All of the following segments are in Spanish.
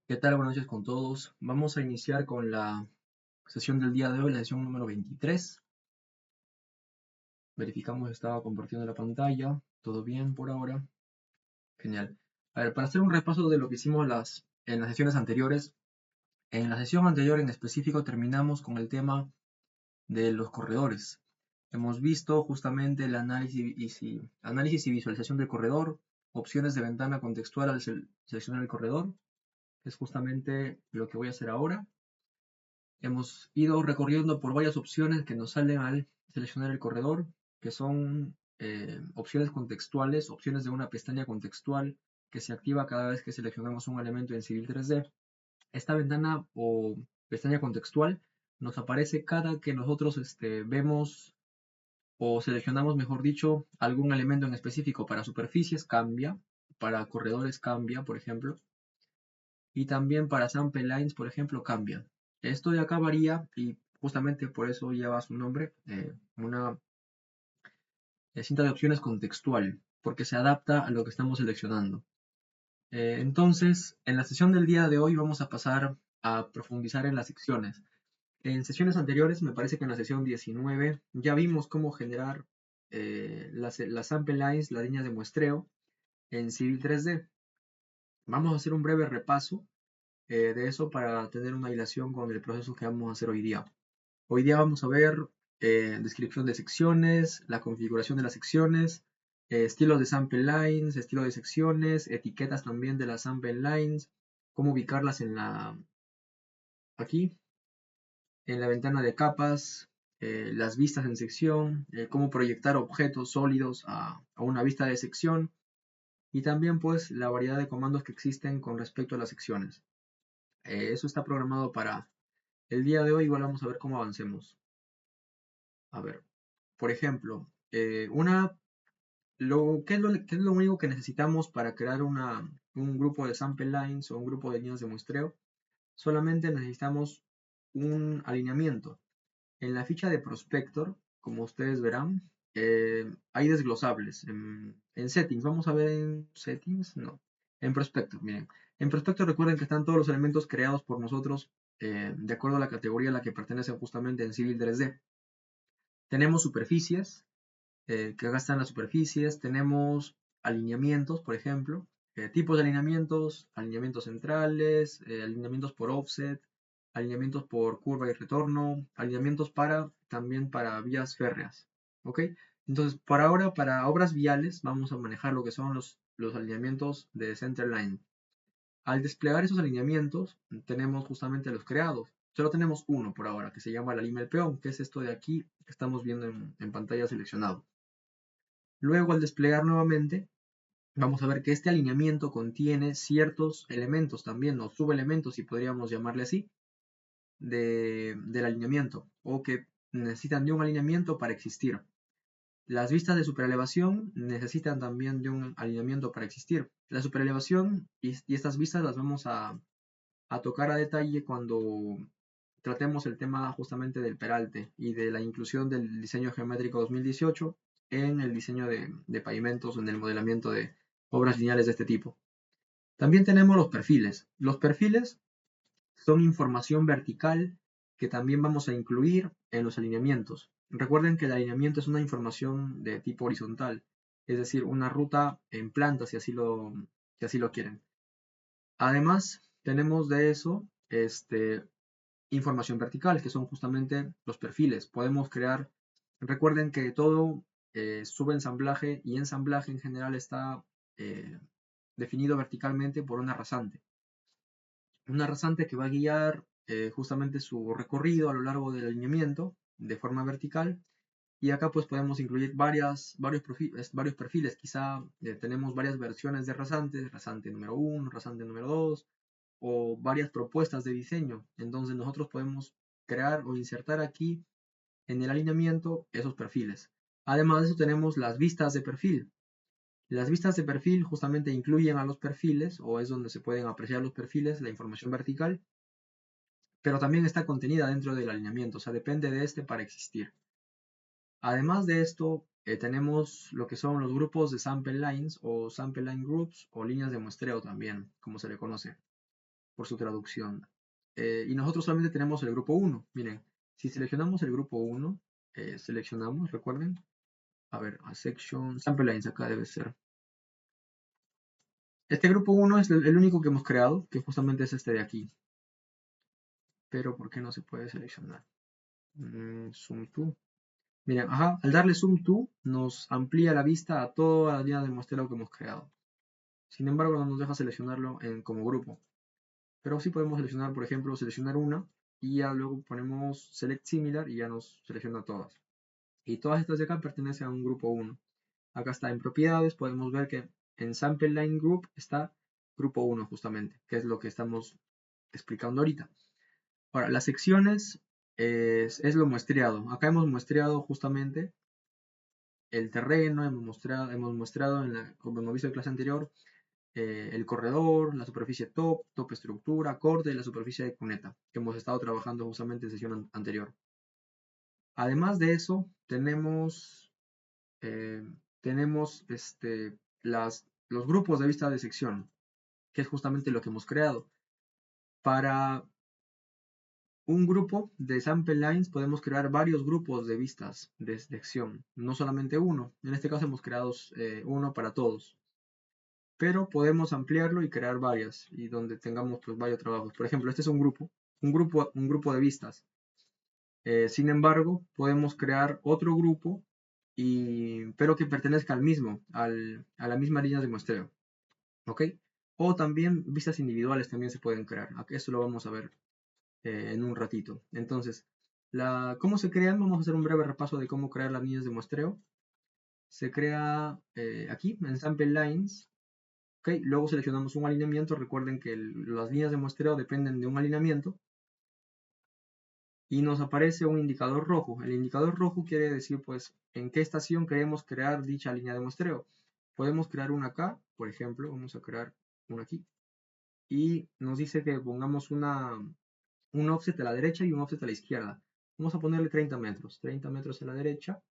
¿Qué tal? Buenas noches con todos. Vamos a iniciar con la sesión del día de hoy, la sesión número 23. Verificamos si estaba compartiendo la pantalla. ¿Todo bien por ahora? Genial. A ver, para hacer un repaso de lo que hicimos en las sesiones anteriores. En la sesión anterior en específico terminamos con el tema de los corredores. Hemos visto justamente el análisis y visualización del corredor, opciones de ventana contextual al seleccionar el corredor. Es justamente lo que voy a hacer ahora. Hemos ido recorriendo por varias opciones que nos salen al seleccionar el corredor, que son opciones contextuales, opciones de una pestaña contextual que se activa cada vez que seleccionamos un elemento en Civil 3D. Esta ventana o pestaña contextual nos aparece cada que nosotros vemos o seleccionamos, mejor dicho, algún elemento en específico. Para superficies cambia, para corredores cambia, por ejemplo, y también para sample lines, por ejemplo, cambia. Esto de acá varía y justamente por eso lleva su nombre, una cinta de opciones contextual, porque se adapta a lo que estamos seleccionando. Entonces, en la sesión del día de hoy vamos a pasar a profundizar en las secciones. En sesiones anteriores, me parece que en la sesión 19, ya vimos cómo generar las sample lines, las líneas de muestreo en Civil 3D. Vamos a hacer un breve repaso de eso para tener una hilación con el proceso que vamos a hacer hoy día. Hoy día vamos a ver descripción de secciones, la configuración de las secciones, estilos de sample lines, estilo de secciones, etiquetas también de las sample lines, cómo ubicarlas aquí, en la ventana de capas, las vistas en sección, cómo proyectar objetos sólidos a una vista de sección y también pues la variedad de comandos que existen con respecto a las secciones. Eso está programado para el día de hoy. Igual vamos a ver cómo avancemos. A ver, por ejemplo, ¿qué es lo único que necesitamos para crear un grupo de sample lines o un grupo de líneas de muestreo? Solamente necesitamos un alineamiento. En la ficha de Prospector, como ustedes verán, hay desglosables. En Settings, vamos a ver en Settings, no. En Prospector, miren. En Prospector recuerden que están todos los elementos creados por nosotros de acuerdo a la categoría a la que pertenecen justamente en Civil 3D. Tenemos superficies, que acá están las superficies. Tenemos alineamientos, por ejemplo. Tipos de alineamientos centrales, alineamientos por offset, alineamientos por curva y retorno, alineamientos también para vías férreas. ¿Ok? Entonces, por ahora, para obras viales, vamos a manejar lo que son los alineamientos de Centerline. Al desplegar esos alineamientos, tenemos justamente los creados. Solo tenemos uno por ahora, que se llama la lima del peón, que es esto de aquí que estamos viendo en pantalla seleccionado. Luego, al desplegar nuevamente, vamos a ver que este alineamiento contiene ciertos elementos también, o subelementos, si podríamos llamarle así, del alineamiento, o que necesitan de un alineamiento para existir. Las vistas de superelevación necesitan también de un alineamiento para existir. La superelevación y estas vistas las vamos a tocar a detalle cuando tratemos el tema justamente del peralte y de la inclusión del diseño geométrico 2018 en el diseño de pavimentos, en el modelamiento de obras lineales de este tipo. También tenemos los perfiles. Los perfiles son información vertical que también vamos a incluir en los alineamientos. Recuerden que el alineamiento es una información de tipo horizontal, es decir, una ruta en planta si así lo quieren. Además, tenemos de eso información vertical, que son justamente los perfiles. Podemos crear, recuerden que todo subensamblaje y ensamblaje en general está definido verticalmente por una rasante. Una rasante que va a guiar justamente su recorrido a lo largo del alineamiento de forma vertical. Y acá pues podemos incluir varios perfiles. Quizá tenemos varias versiones de rasantes, rasante número 1, rasante número 2, o varias propuestas de diseño. Entonces nosotros podemos crear o insertar aquí en el alineamiento esos perfiles. Además de eso tenemos las vistas de perfil. Las vistas de perfil justamente incluyen a los perfiles, o es donde se pueden apreciar los perfiles, la información vertical, pero también está contenida dentro del alineamiento, o sea, depende de este para existir. Además de esto, tenemos lo que son los grupos de sample lines o sample line groups o líneas de muestreo también, como se le conoce. por su traducción. Y nosotros solamente tenemos el grupo 1. Miren, si seleccionamos el grupo 1, seleccionamos, recuerden, a ver, a section, sample lines, acá debe ser. Este grupo 1 es el único que hemos creado, que justamente es este de aquí. Pero, ¿por qué no se puede seleccionar? Zoom to. Miren, ajá, al darle Zoom to, nos amplía la vista a toda la línea de muestreo que hemos creado. Sin embargo, no nos deja seleccionarlo como grupo. Pero sí podemos seleccionar, por ejemplo, seleccionar una y ya luego ponemos Select Similar y ya nos selecciona todas. Y todas estas de acá pertenecen a un grupo 1. Acá está en propiedades, podemos ver que en Sample Line Group está grupo 1 justamente, que es lo que estamos explicando ahorita. Ahora, las secciones es lo muestreado. Acá hemos muestreado justamente el terreno, hemos mostrado como hemos visto en clase anterior, el corredor, la superficie top estructura, corte y la superficie de cuneta, que hemos estado trabajando justamente en sesión anterior. Además de eso, tenemos los grupos de vista de sección, que es justamente lo que hemos creado. Para un grupo de sample lines podemos crear varios grupos de vistas de sección, no solamente uno. En este caso hemos creado uno para todos. Pero podemos ampliarlo y crear varias, y donde tengamos pues varios trabajos. Por ejemplo, este es un grupo de vistas. Sin embargo, podemos crear otro grupo, pero que pertenezca al mismo, a la misma línea de muestreo. ¿Ok? O también vistas individuales también se pueden crear. Eso lo vamos a ver en un ratito. Entonces, ¿cómo se crean? Vamos a hacer un breve repaso de cómo crear las líneas de muestreo. Se crea aquí, en Sample Lines. ¿Ok? Luego seleccionamos un alineamiento. Recuerden que las líneas de muestreo dependen de un alineamiento. Y nos aparece un indicador rojo. El indicador rojo quiere decir, pues, en qué estación queremos crear dicha línea de muestreo. Podemos crear una acá, por ejemplo, vamos a crear una aquí. Y nos dice que pongamos un offset a la derecha y un offset a la izquierda. Vamos a ponerle 30 metros. 30 metros a la derecha,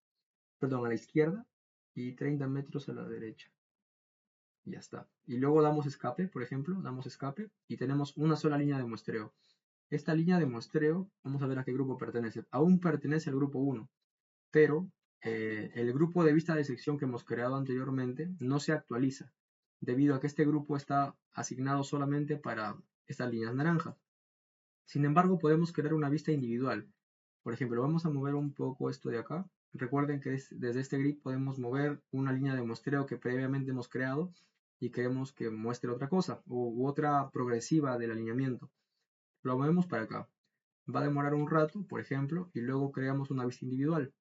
perdón, a la izquierda y 30 metros a la derecha. Y ya está. Y luego damos escape, por ejemplo, damos escape y tenemos una sola línea de muestreo. Esta línea de muestreo, vamos a ver a qué grupo pertenece. Aún pertenece al grupo 1, pero el grupo de vista de sección que hemos creado anteriormente no se actualiza, debido a que este grupo está asignado solamente para estas líneas naranjas. Sin embargo, podemos crear una vista individual. Por ejemplo, vamos a mover un poco esto de acá. Recuerden que desde este grid podemos mover una línea de muestreo que previamente hemos creado y queremos que muestre otra cosa u otra progresiva del alineamiento. Lo movemos para acá. Va a demorar un rato, por ejemplo, y luego creamos una vista individual.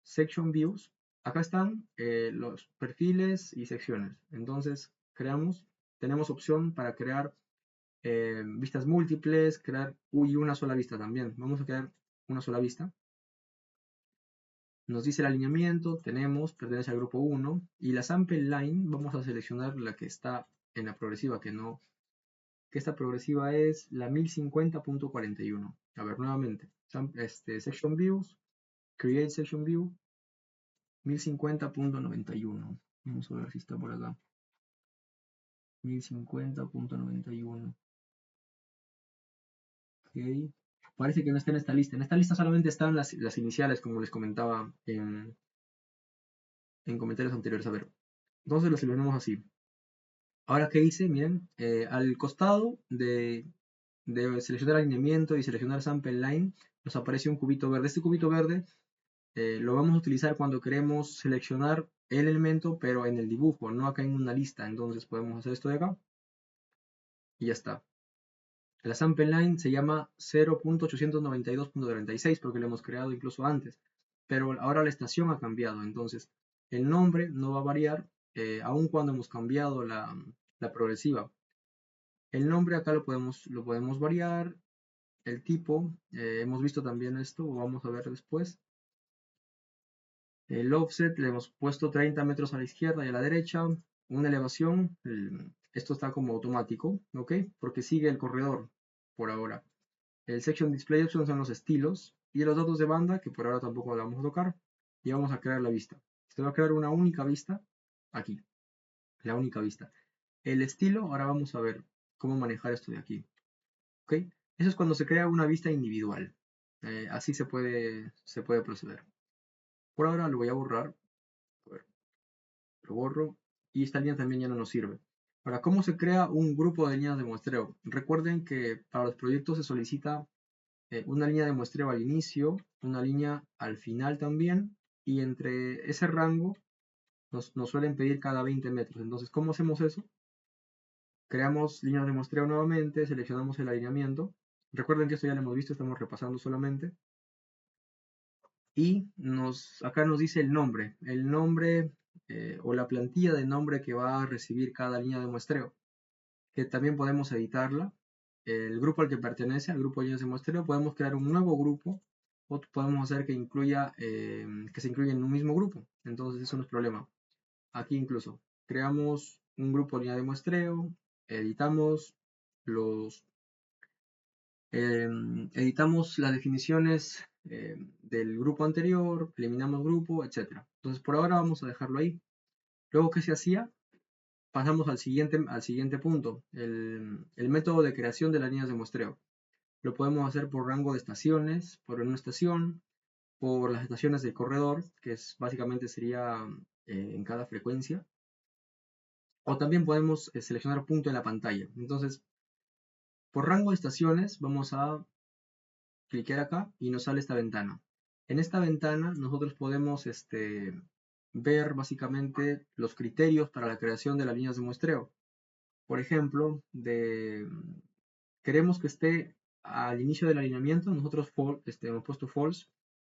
Section Views. Acá están los perfiles y secciones. Entonces, tenemos opción para crear vistas múltiples, y una sola vista también. Vamos a crear una sola vista. Nos dice el alineamiento, pertenece al grupo 1, y la sample line, vamos a seleccionar la que está en la progresiva, que esta progresiva es la 1050.41. A ver, nuevamente, Section Views, Create Section View, 1050.91. Vamos a ver si está por acá. 1050.91. Ok. Parece que no está en esta lista. En esta lista solamente están las iniciales, como les comentaba en comentarios anteriores. A ver, entonces lo seleccionamos así. Ahora, ¿qué hice? Miren, al costado de seleccionar alineamiento y seleccionar sample line, nos aparece un cubito verde. Este cubito verde lo vamos a utilizar cuando queremos seleccionar el elemento, pero en el dibujo, no acá en una lista. Entonces podemos hacer esto de acá y ya está. La sample line se llama 0.892.36 porque lo hemos creado incluso antes, pero ahora la estación ha cambiado, entonces el nombre no va a variar aun cuando hemos cambiado la progresiva. El nombre acá lo podemos variar, el tipo, hemos visto también esto, vamos a ver después. El offset le hemos puesto 30 metros a la izquierda y a la derecha, una elevación, esto está como automático, ¿ok? Porque sigue el corredor por ahora. El Section Display Options son los estilos y los datos de banda, que por ahora tampoco la vamos a tocar. Y vamos a crear la vista. Se va a crear una única vista aquí. La única vista. El estilo, ahora vamos a ver. cómo manejar esto de aquí. ¿Ok? Eso es cuando se crea una vista individual. Así se puede proceder. Por ahora lo voy a borrar. A ver, lo borro. Y esta línea también ya no nos sirve. Ahora, ¿cómo se crea un grupo de líneas de muestreo? Recuerden que para los proyectos se solicita una línea de muestreo al inicio, una línea al final también, y entre ese rango nos suelen pedir cada 20 metros. Entonces, ¿cómo hacemos eso? Creamos líneas de muestreo nuevamente, seleccionamos el alineamiento. Recuerden que esto ya lo hemos visto, estamos repasando solamente. Y acá nos dice el nombre o la plantilla de nombre que va a recibir cada línea de muestreo, que también podemos editarla. El grupo al que pertenece, al grupo de líneas de muestreo, podemos crear un nuevo grupo o podemos hacer que se incluya en un mismo grupo. Entonces eso no es problema. Aquí incluso creamos un grupo de línea de muestreo, editamos editamos las definiciones del grupo anterior, eliminamos grupo, etc. Entonces por ahora vamos a dejarlo ahí. Luego, ¿qué se hacía? Pasamos al siguiente punto, el método de creación de las líneas de muestreo. Lo podemos hacer por rango de estaciones, por una estación, por las estaciones del corredor, que básicamente sería en cada frecuencia. O también podemos seleccionar punto en la pantalla. Entonces, por rango de estaciones vamos a cliquear acá y nos sale esta ventana. En esta ventana nosotros podemos ver básicamente los criterios para la creación de las líneas de muestreo. Por ejemplo, queremos que esté al inicio del alineamiento, nosotros hemos puesto false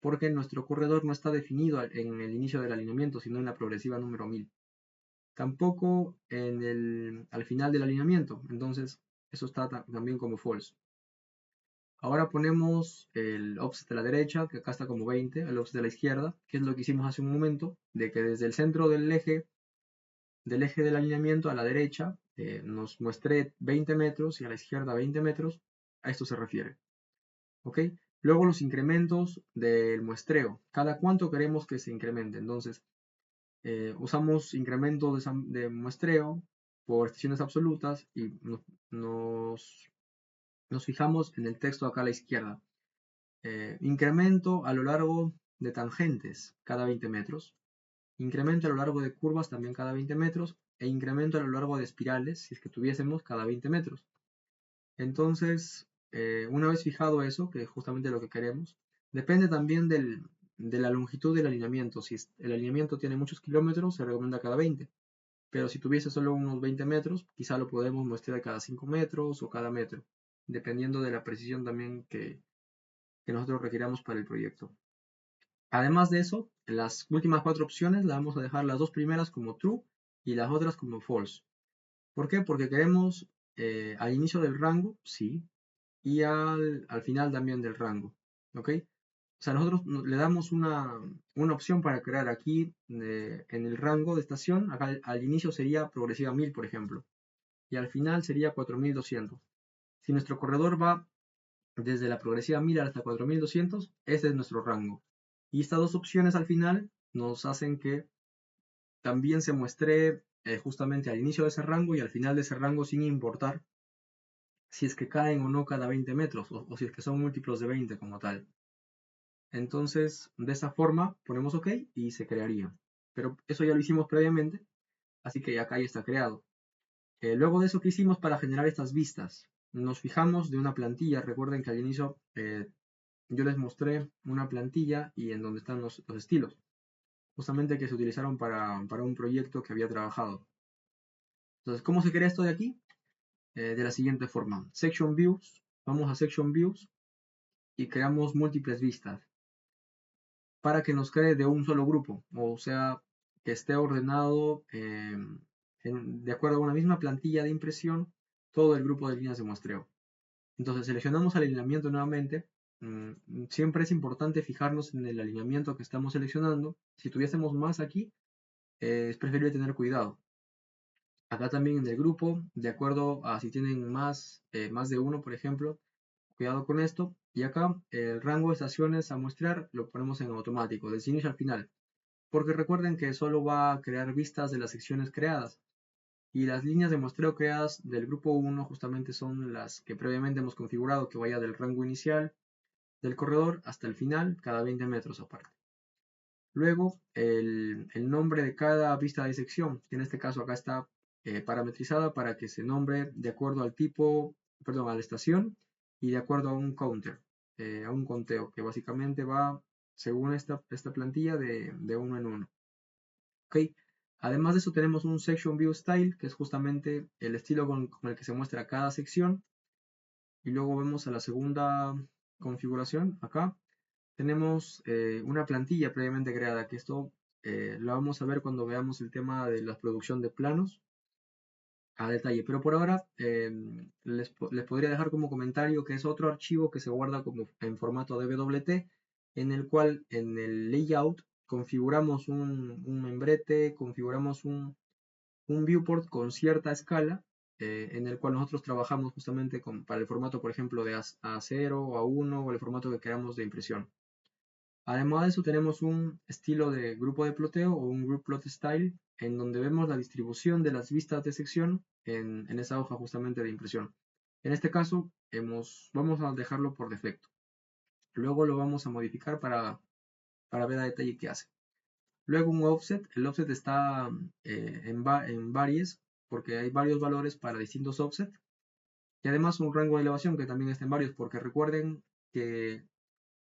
porque nuestro corredor no está definido en el inicio del alineamiento, sino en la progresiva número 1000. Tampoco al final del alineamiento, entonces eso está también como false. Ahora ponemos el offset de la derecha, que acá está como 20, el offset de la izquierda, que es lo que hicimos hace un momento, de que desde el centro del eje del alineamiento a la derecha nos muestre 20 metros y a la izquierda 20 metros. A esto se refiere. ¿Ok? Luego los incrementos del muestreo. Cada cuánto queremos que se incremente. Entonces, usamos incrementos de muestreo por estaciones absolutas y nos fijamos en el texto acá a la izquierda. Incremento a lo largo de tangentes cada 20 metros, incremento a lo largo de curvas también cada 20 metros e incremento a lo largo de espirales, si es que tuviésemos, cada 20 metros. Entonces, una vez fijado eso, que es justamente lo que queremos, depende también de la longitud del alineamiento. Si el alineamiento tiene muchos kilómetros, se recomienda cada 20. Pero si tuviese solo unos 20 metros, quizá lo podemos muestrear cada 5 metros o cada metro, dependiendo de la precisión también que nosotros requiramos para el proyecto. Además de eso, las últimas 4 opciones las vamos a dejar las dos primeras como true y las otras como false. ¿Por qué? Porque queremos al inicio del rango, sí, y al final también del rango. ¿Ok? O sea, nosotros le damos una opción para crear aquí en el rango de estación. Acá al inicio sería progresiva 1000, por ejemplo, y al final sería 4200. Si nuestro corredor va desde la progresiva 1000 hasta 4200, ese es nuestro rango. Y estas dos opciones al final nos hacen que también se muestre justamente al inicio de ese rango y al final de ese rango, sin importar si es que caen o no cada 20 metros o si es que son múltiplos de 20 como tal. Entonces, de esa forma ponemos OK y se crearía. Pero eso ya lo hicimos previamente, así que acá ya está creado. Luego de eso, ¿qué hicimos para generar estas vistas? Nos fijamos de una plantilla. Recuerden que al inicio yo les mostré una plantilla y en donde están los estilos, justamente que se utilizaron para un proyecto que había trabajado. Entonces, ¿cómo se crea esto de aquí? De la siguiente forma. Section Views. Vamos a Section Views y creamos múltiples vistas para que nos cree de un solo grupo, o sea, que esté ordenado de acuerdo a una misma plantilla de impresión todo el grupo de líneas de muestreo. Entonces seleccionamos el alineamiento nuevamente. Siempre es importante fijarnos en el alineamiento que estamos seleccionando. Si tuviésemos más aquí, es preferible tener cuidado. Acá también en el grupo, de acuerdo a si tienen más de uno, por ejemplo, cuidado con esto. Y acá el rango de estaciones a muestrear lo ponemos en automático, desde inicio al final. Porque recuerden que solo va a crear vistas de las secciones creadas. Y las líneas de muestreo creadas del grupo 1 justamente son las que previamente hemos configurado que vaya del rango inicial del corredor hasta el final, cada 20 metros aparte. Luego, el nombre de cada vista de sección, que en este caso acá está parametrizada para que se nombre de acuerdo al tipo, perdón, a la estación y de acuerdo a un counter, a un conteo, que básicamente va según esta plantilla de uno en uno. ¿Ok? Además de eso tenemos un Section View Style, que es justamente el estilo con el que se muestra cada sección. Y luego vemos a la segunda configuración, acá, tenemos una plantilla previamente creada, que esto lo vamos a ver cuando veamos el tema de la producción de planos a detalle. Pero por ahora les podría dejar como comentario que es otro archivo que se guarda como en formato DWT, en el cual en el layout configuramos un membrete, configuramos un viewport con cierta escala, en el cual nosotros trabajamos justamente para el formato, por ejemplo, de A0 o A1 o el formato que queramos de impresión. Además de eso tenemos un estilo de grupo de ploteo o un group plot style en donde vemos la distribución de las vistas de sección en esa hoja justamente de impresión. En este caso vamos a dejarlo por defecto. Luego lo vamos a modificar para ver a detalle qué hace. Luego un offset. El offset está en varios porque hay varios valores para distintos offsets. Y además un rango de elevación que también está en varios porque recuerden que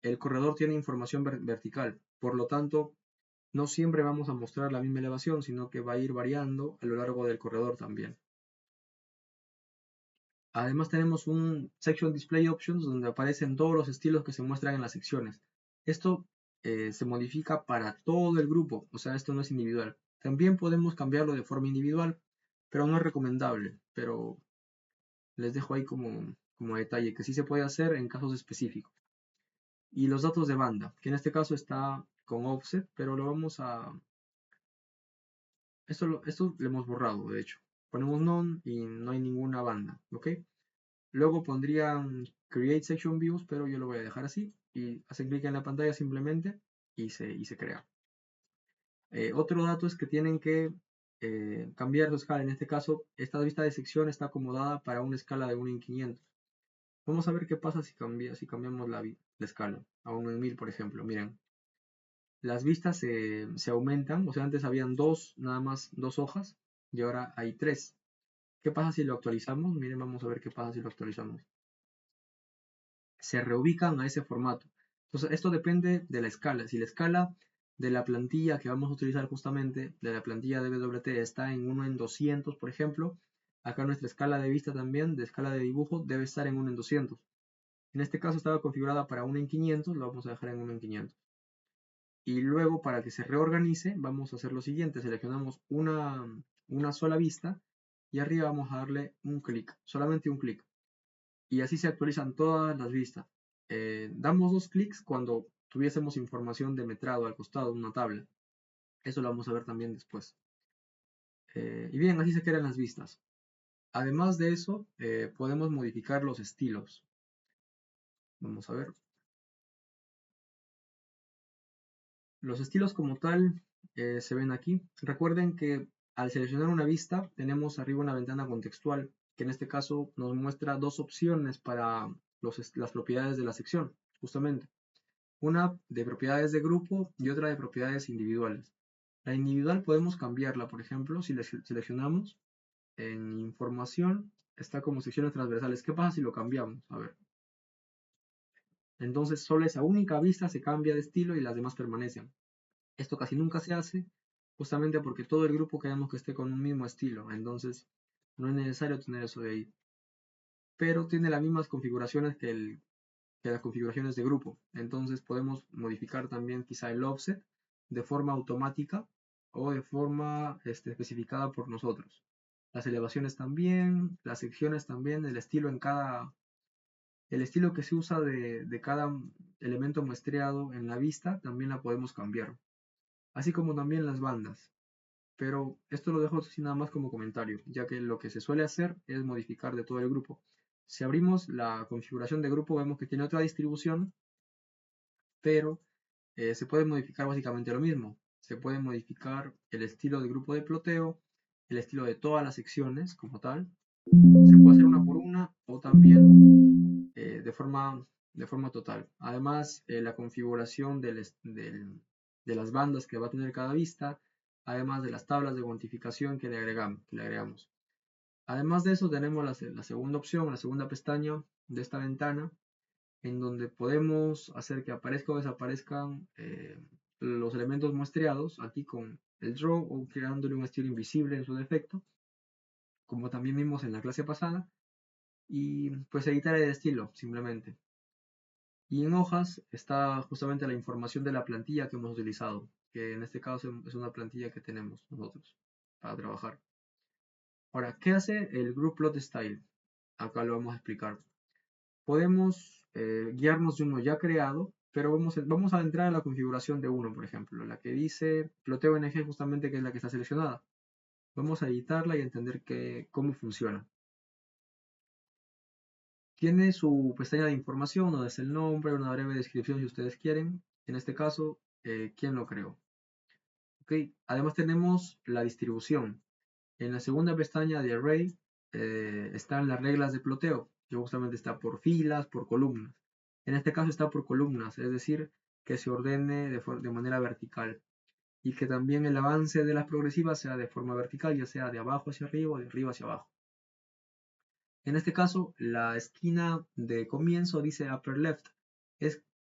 el corredor tiene información vertical. Por lo tanto, no siempre vamos a mostrar la misma elevación, sino que va a ir variando a lo largo del corredor también. Además tenemos un Section Display Options donde aparecen todos los estilos que se muestran en las secciones. Esto se modifica para todo el grupo, o sea, esto no es individual. También podemos cambiarlo de forma individual, pero no es recomendable. Pero les dejo ahí como detalle que sí se puede hacer en casos específicos. Y los datos de banda, que en este caso está con offset, pero lo vamos a... Esto lo hemos borrado, de hecho. Ponemos none y no hay ninguna banda, ¿ok? Luego pondrían create section views, pero yo lo voy a dejar así. Y hacen clic en la pantalla simplemente y se crea. Otro dato es que tienen que cambiar su escala. En este caso, esta vista de sección está acomodada para una escala de 1 en 500. Vamos a ver qué pasa si cambiamos la escala a 1 en 1000, por ejemplo. Miren, las vistas se aumentan, o sea, antes habían nada más dos hojas, y ahora hay tres. ¿Qué pasa si lo actualizamos? Miren, vamos a ver qué pasa si lo actualizamos. Se reubican a ese formato. Entonces, esto depende de la escala. Si la escala de la plantilla que vamos a utilizar justamente, de la plantilla de DWT, está en 1 en 200, por ejemplo, acá nuestra escala de vista también, de escala de dibujo, debe estar en 1 en 200. En este caso estaba configurada para 1 en 500, lo vamos a dejar en 1 en 500. Y luego para que se reorganice vamos a hacer lo siguiente, seleccionamos una sola vista y arriba vamos a darle un clic, solamente un clic. Y así se actualizan todas las vistas. Damos dos clics cuando tuviésemos información de metrado al costado, una tabla. Eso lo vamos a ver también después. Y bien, así se crean las vistas. Además de eso, podemos modificar los estilos. Vamos a ver. Los estilos como tal se ven aquí. Recuerden que al seleccionar una vista tenemos arriba una ventana contextual que en este caso nos muestra dos opciones para las propiedades de la sección, justamente. Una de propiedades de grupo y otra de propiedades individuales. La individual podemos cambiarla, por ejemplo, si seleccionamos en información, está como secciones transversales. ¿Qué pasa si lo cambiamos? A ver. Entonces solo esa única vista se cambia de estilo y las demás permanecen. Esto casi nunca se hace, justamente porque todo el grupo queremos que esté con un mismo estilo, entonces no es necesario tener eso de ahí. Pero tiene las mismas configuraciones que las configuraciones de grupo, entonces podemos modificar también quizá el offset de forma automática o de forma especificada por nosotros. Las elevaciones también, las secciones también, el estilo que se usa de cada elemento muestreado en la vista también la podemos cambiar, así como también las bandas. Pero esto lo dejo así nada más como comentario, ya que lo que se suele hacer es modificar de todo el grupo. Si abrimos la configuración de grupo vemos que tiene otra distribución, pero se puede modificar básicamente lo mismo. Se puede modificar el estilo de grupo de ploteo, el estilo de todas las secciones como tal. Se puede hacer una por una o también de forma total. Además, la configuración de las bandas que va a tener cada vista, además de las tablas de cuantificación que le agregamos. Además de eso, tenemos la segunda opción, la segunda pestaña de esta ventana, en donde podemos hacer que aparezca o desaparezcan los elementos muestreados, aquí con el draw o creándole un estilo invisible en su defecto, como también vimos en la clase pasada, y pues editar el estilo simplemente. Y en hojas está justamente la información de la plantilla que hemos utilizado, que en este caso es una plantilla que tenemos nosotros para trabajar. Ahora, ¿qué hace el Group Plot Style? Acá lo vamos a explicar. Podemos guiarnos de uno ya creado, pero vamos a entrar a la configuración de uno, por ejemplo, la que dice ploteo NG justamente, que es la que está seleccionada. Vamos a editarla y entender cómo funciona. Tiene su pestaña de información, donde es el nombre, una breve descripción si ustedes quieren. En este caso, quién lo creó. Okay. Además tenemos la distribución. En la segunda pestaña de Array están las reglas de ploteo, que justamente está por filas, por columnas. En este caso está por columnas, es decir, que se ordene de manera vertical y que también el avance de las progresivas sea de forma vertical, ya sea de abajo hacia arriba o de arriba hacia abajo. En este caso, la esquina de comienzo dice upper left.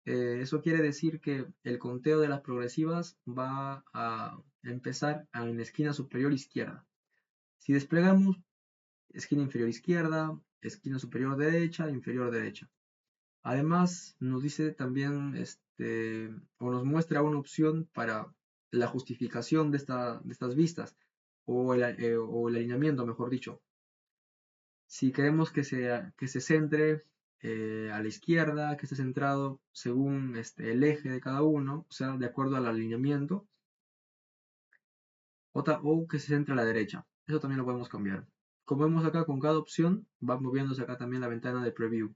Eso quiere decir que el conteo de las progresivas va a empezar en la esquina superior izquierda. Si desplegamos esquina inferior izquierda, esquina superior derecha, inferior derecha. Además, nos dice también, o nos muestra una opción para la justificación de estas vistas, o el alineamiento, mejor dicho. Si queremos que se centre a la izquierda, que esté centrado según el eje de cada uno, o sea, de acuerdo al alineamiento, o que se centre a la derecha. Eso también lo podemos cambiar. Como vemos acá, con cada opción va moviéndose acá también la ventana de preview.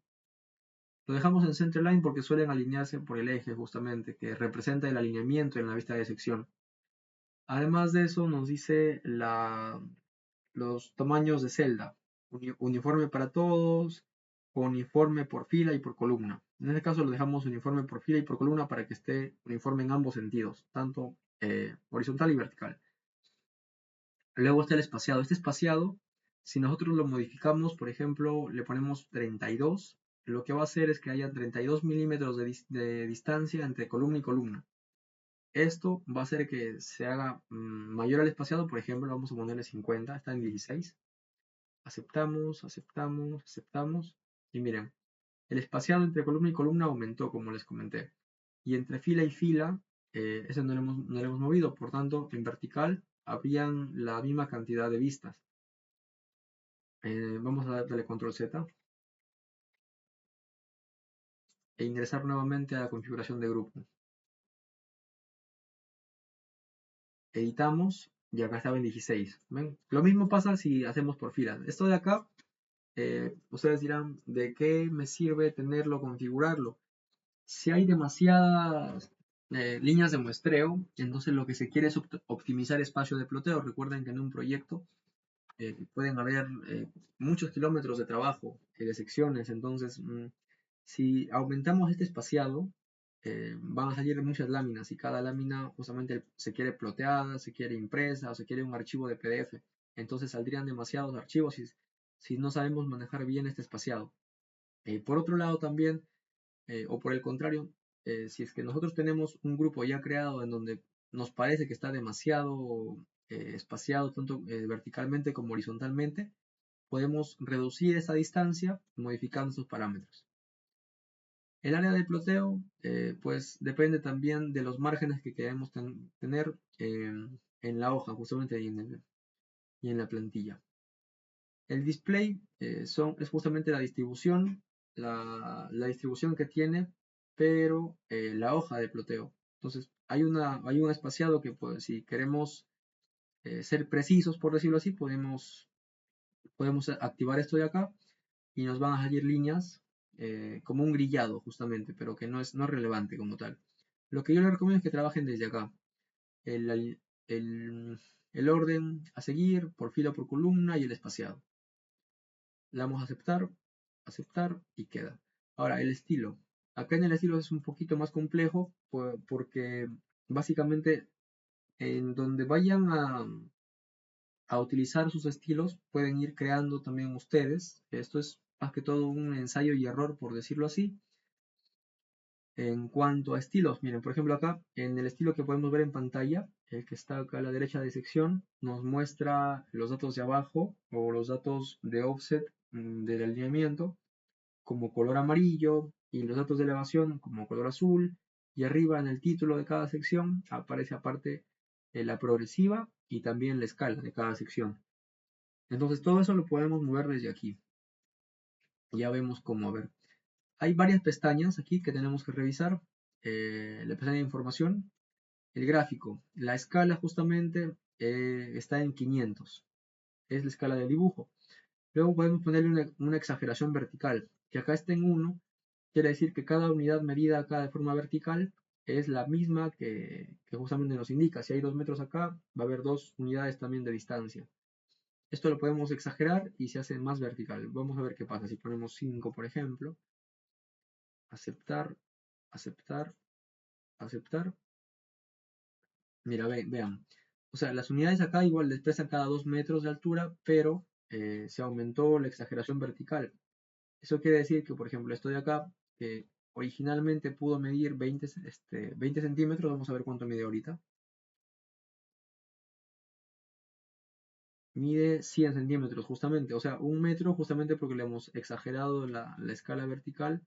Lo dejamos en centerline porque suelen alinearse por el eje justamente, que representa el alineamiento en la vista de sección. Además de eso, nos dice los tamaños de celda. Uniforme para todos, uniforme por fila y por columna. En este caso lo dejamos uniforme por fila y por columna para que esté uniforme en ambos sentidos, tanto horizontal y vertical. Luego está el espaciado. Este espaciado, si nosotros lo modificamos, por ejemplo, le ponemos 32, lo que va a hacer es que haya 32 milímetros de distancia entre columna y columna. Esto va a hacer que se haga mayor al espaciado, por ejemplo, vamos a ponerle 50, está en 16. Aceptamos, aceptamos, aceptamos. Y miren, el espaciado entre columna y columna aumentó, como les comenté. Y entre fila y fila, ese no lo hemos movido. Por tanto, en vertical habrían la misma cantidad de vistas. Vamos a darle control Z e ingresar nuevamente a la configuración de grupo. Editamos y acá estaba en 16. ¿Ven? Lo mismo pasa si hacemos por filas. Esto de acá, ustedes dirán, ¿de qué me sirve tenerlo, configurarlo? Si hay demasiadas líneas de muestreo, entonces lo que se quiere es optimizar espacio de ploteo. Recuerden que en un proyecto pueden haber muchos kilómetros de trabajo, de secciones, entonces si aumentamos este espaciado, van a salir muchas láminas y cada lámina justamente se quiere ploteada, se quiere impresa o se quiere un archivo de PDF. Entonces saldrían demasiados archivos si no sabemos manejar bien este espaciado. Por otro lado también, o por el contrario, si es que nosotros tenemos un grupo ya creado en donde nos parece que está demasiado espaciado tanto verticalmente como horizontalmente, podemos reducir esa distancia modificando sus parámetros. El área de ploteo, pues depende también de los márgenes que queremos tener en la hoja, justamente y en la plantilla. El display es justamente la distribución, la distribución que tiene, pero la hoja de ploteo. Entonces, hay un espaciado que pues, si queremos ser precisos, por decirlo así, podemos activar esto de acá y nos van a salir líneas como un grillado justamente, pero que no es relevante como tal. Lo que yo les recomiendo es que trabajen desde acá. El el orden a seguir por fila o por columna y el espaciado. Le damos a aceptar, aceptar y queda. Ahora, el estilo. Acá en el estilo es un poquito más complejo porque básicamente en donde vayan a utilizar sus estilos pueden ir creando también ustedes. Esto es más que todo un ensayo y error, por decirlo así. En cuanto a estilos, miren, por ejemplo acá, en el estilo que podemos ver en pantalla, el que está acá a la derecha de sección, nos muestra los datos de abajo o los datos de offset del alineamiento como color amarillo y los datos de elevación como color azul. Y arriba en el título de cada sección aparece aparte la progresiva y también la escala de cada sección. Entonces todo eso lo podemos mover desde aquí. Ya vemos cómo, a ver. Hay varias pestañas aquí que tenemos que revisar. La pestaña de información, el gráfico, la escala justamente está en 500. Es la escala de dibujo. Luego podemos ponerle una exageración vertical, que acá está en 1, quiere decir que cada unidad medida acá de forma vertical es la misma que justamente nos indica. Si hay 2 metros acá, va a haber 2 unidades también de distancia. Esto lo podemos exagerar y se hace más vertical. Vamos a ver qué pasa si ponemos 5, por ejemplo. Aceptar, aceptar, aceptar. Mira, vean. O sea, las unidades acá igual desplazan cada 2 metros de altura, pero se aumentó la exageración vertical. Eso quiere decir que, por ejemplo, esto de acá, que originalmente pudo medir 20 centímetros, vamos a ver cuánto mide ahorita. Mide 100 centímetros justamente, o sea, 1 metro justamente porque le hemos exagerado la escala vertical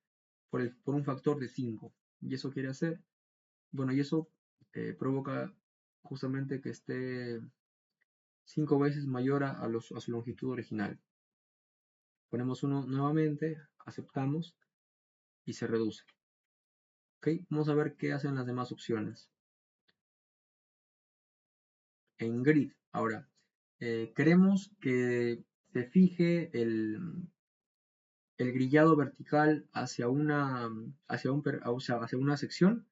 por un factor de 5. Y eso quiere hacer, bueno, y eso provoca justamente que esté 5 veces mayor a su longitud original. Ponemos uno nuevamente, aceptamos y se reduce. ¿Ok? Vamos a ver qué hacen las demás opciones. En grid, ahora, queremos que se fije el grillado vertical hacia una sección.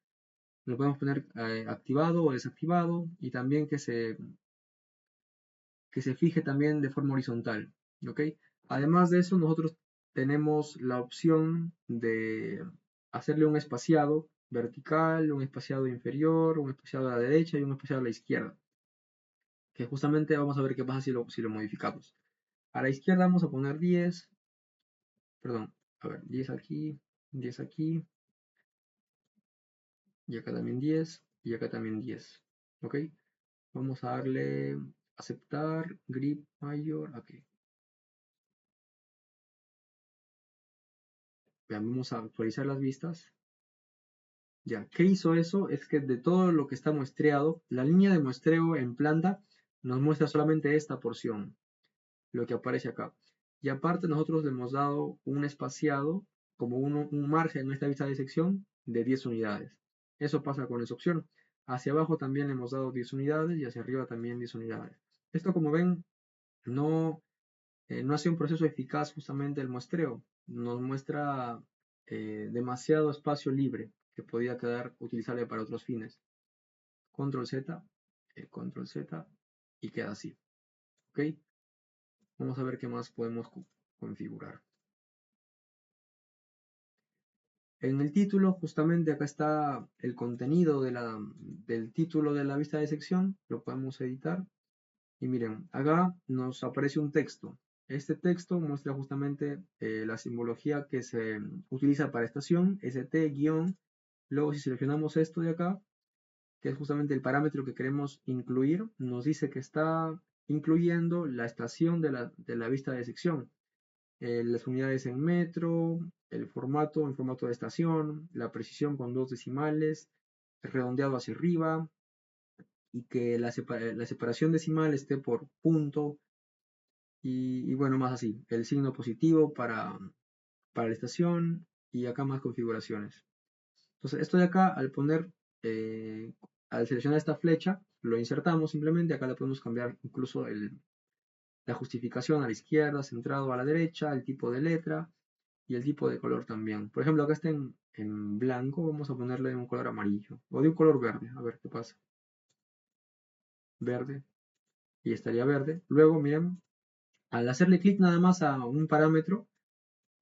Lo podemos poner activado o desactivado y también que se fije también de forma horizontal. ¿Ok? Además de eso, nosotros tenemos la opción de hacerle un espaciado vertical, un espaciado inferior, un espaciado a la derecha y un espaciado a la izquierda. Que justamente vamos a ver qué pasa si lo modificamos. A la izquierda vamos a poner 10, perdón, a ver, 10 aquí, 10 aquí, y acá también 10, y acá también 10. ¿Ok? Vamos a darle aceptar, grip mayor, aquí. Vean, vamos a actualizar las vistas. Ya, ¿qué hizo eso? Es que de todo lo que está muestreado, la línea de muestreo en planta nos muestra solamente esta porción, lo que aparece acá. Y aparte nosotros le hemos dado un espaciado, como un margen en esta vista de sección de 10 unidades. Eso pasa con esa opción. Hacia abajo también le hemos dado 10 unidades y hacia arriba también 10 unidades. Esto, como ven, no, no hace un proceso eficaz justamente el muestreo. Nos muestra demasiado espacio libre que podría quedar utilizable para otros fines. Control Z, Control Z y queda así. ¿Ok? Vamos a ver qué más podemos configurar. En el título, justamente acá está el contenido del título de la vista de sección. Lo podemos editar. Y miren, acá nos aparece un texto. Este texto muestra justamente la simbología que se utiliza para estación, ST-. Luego, si seleccionamos esto de acá, que es justamente el parámetro que queremos incluir, nos dice que está incluyendo la estación de la vista de sección. Las unidades en metro, el formato en formato de estación, la precisión con 2 decimales, redondeado hacia arriba, y que la separación decimal esté por punto, y bueno, más así, el signo positivo para la estación, y acá más configuraciones. Entonces, esto de acá, al seleccionar esta flecha, lo insertamos simplemente, acá le podemos cambiar incluso la justificación a la izquierda, centrado a la derecha, el tipo de letra y el tipo de color también. Por ejemplo, acá está en blanco, vamos a ponerle un color amarillo o de un color verde, a ver qué pasa. Verde, y estaría verde. Luego, miren, al hacerle clic nada más a un parámetro,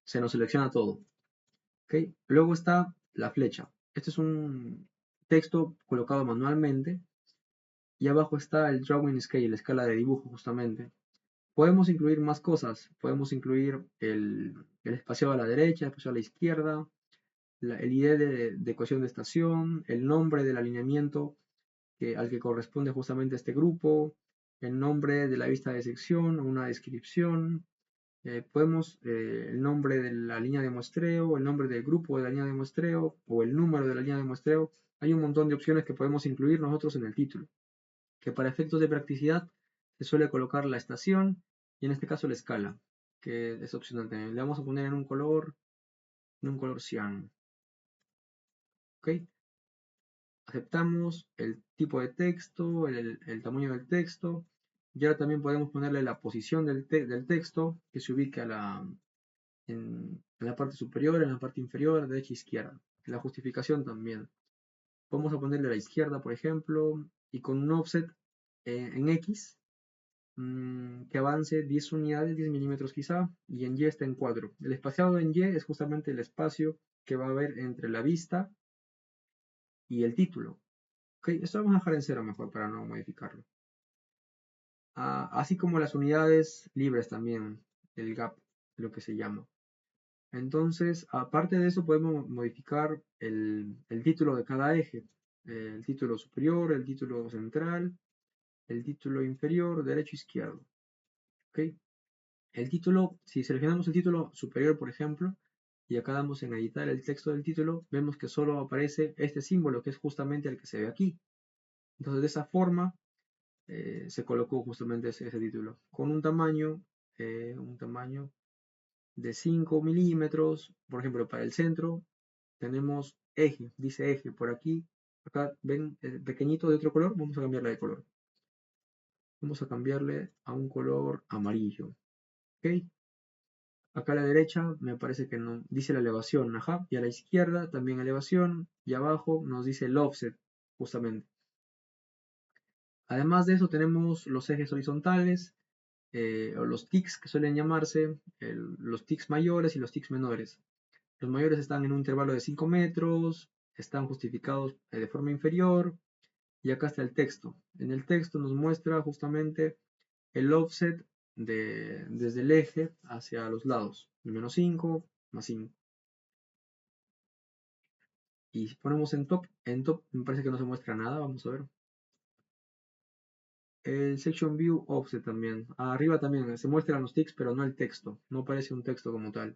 se nos selecciona todo. ¿Ok? Luego está la flecha. Este es un texto colocado manualmente y abajo está el Drawing Scale, la escala de dibujo justamente. Podemos incluir más cosas. Podemos incluir el espaciado a la derecha, el espaciado a la izquierda, el ID de ecuación de estación, el nombre del alineamiento al que corresponde justamente este grupo, el nombre de la vista de sección, una descripción, el nombre de la línea de muestreo, el nombre del grupo de la línea de muestreo o el número de la línea de muestreo. Hay un montón de opciones que podemos incluir nosotros en el título, que para efectos de practicidad se suele colocar la estación y en este caso la escala, que es opcional también. Le vamos a poner en un color cian. ¿Ok? Aceptamos el tipo de texto, el tamaño del texto. Y ahora también podemos ponerle la posición del texto que se ubique en la parte superior, en la parte inferior, derecha e izquierda. La justificación también. Vamos a ponerle a la izquierda, por ejemplo, y con un offset en X que avance 10 unidades, 10 milímetros quizá, y en Y está en 4. El espaciado en Y es justamente el espacio que va a haber entre la vista y el título. Ok, esto lo vamos a dejar en cero mejor para no modificarlo. Así como las unidades libres también, el gap, lo que se llama. Entonces, aparte de eso, podemos modificar el título de cada eje. El título superior, el título central, el título inferior, derecho, izquierdo. ¿Ok? El título, si seleccionamos el título superior, por ejemplo, y acá damos en editar el texto del título, vemos que solo aparece este símbolo, que es justamente el que se ve aquí. Entonces, de esa forma, se colocó justamente ese título, con un tamaño de 5 milímetros, por ejemplo, para el centro tenemos eje, dice eje por aquí, acá ven el pequeñito de otro color, vamos a cambiarle de color, vamos a cambiarle a un color amarillo, ¿ok? Acá a la derecha me parece que no, dice la elevación, ajá, y a la izquierda también elevación, y abajo nos dice el offset, justamente. Además de eso tenemos los ejes horizontales, o los tics que suelen llamarse, los tics mayores y los tics menores. Los mayores están en un intervalo de 5 metros, están justificados de forma inferior, y acá está el texto. En el texto nos muestra justamente el offset desde el eje hacia los lados, de menos 5, más 5. Y si ponemos en top me parece que no se muestra nada, vamos a ver. El section view offset también. Arriba también se muestran los ticks, pero no el texto. No aparece un texto como tal.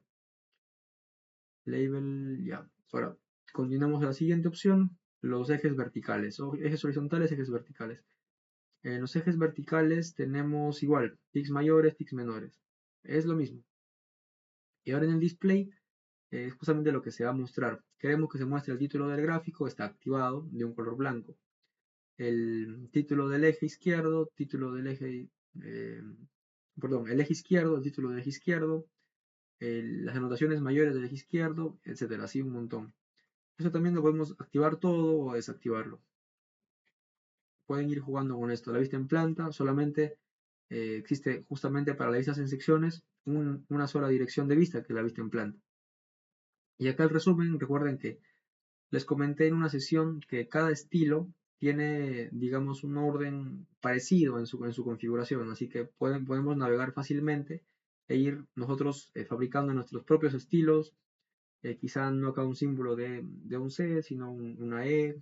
Label, ya. Ahora, continuamos a la siguiente opción. Los ejes verticales. O ejes horizontales, ejes verticales. En los ejes verticales tenemos igual, ticks mayores, ticks menores. Es lo mismo. Y ahora en el display es justamente lo que se va a mostrar. Queremos que se muestre el título del gráfico, está activado de un color blanco. El título del eje izquierdo, título del eje, perdón, el eje izquierdo, el título del eje izquierdo, las anotaciones mayores del eje izquierdo, etcétera, así un montón. Eso también lo podemos activar todo o desactivarlo. Pueden ir jugando con esto. La vista en planta solamente existe justamente para las vistas en secciones una sola dirección de vista, que es la vista en planta. Y acá el resumen, recuerden que les comenté en una sesión que cada estilo tiene, digamos, un orden parecido en su configuración, así que podemos navegar fácilmente e ir nosotros fabricando nuestros propios estilos, quizá no acá un símbolo de un C, sino una E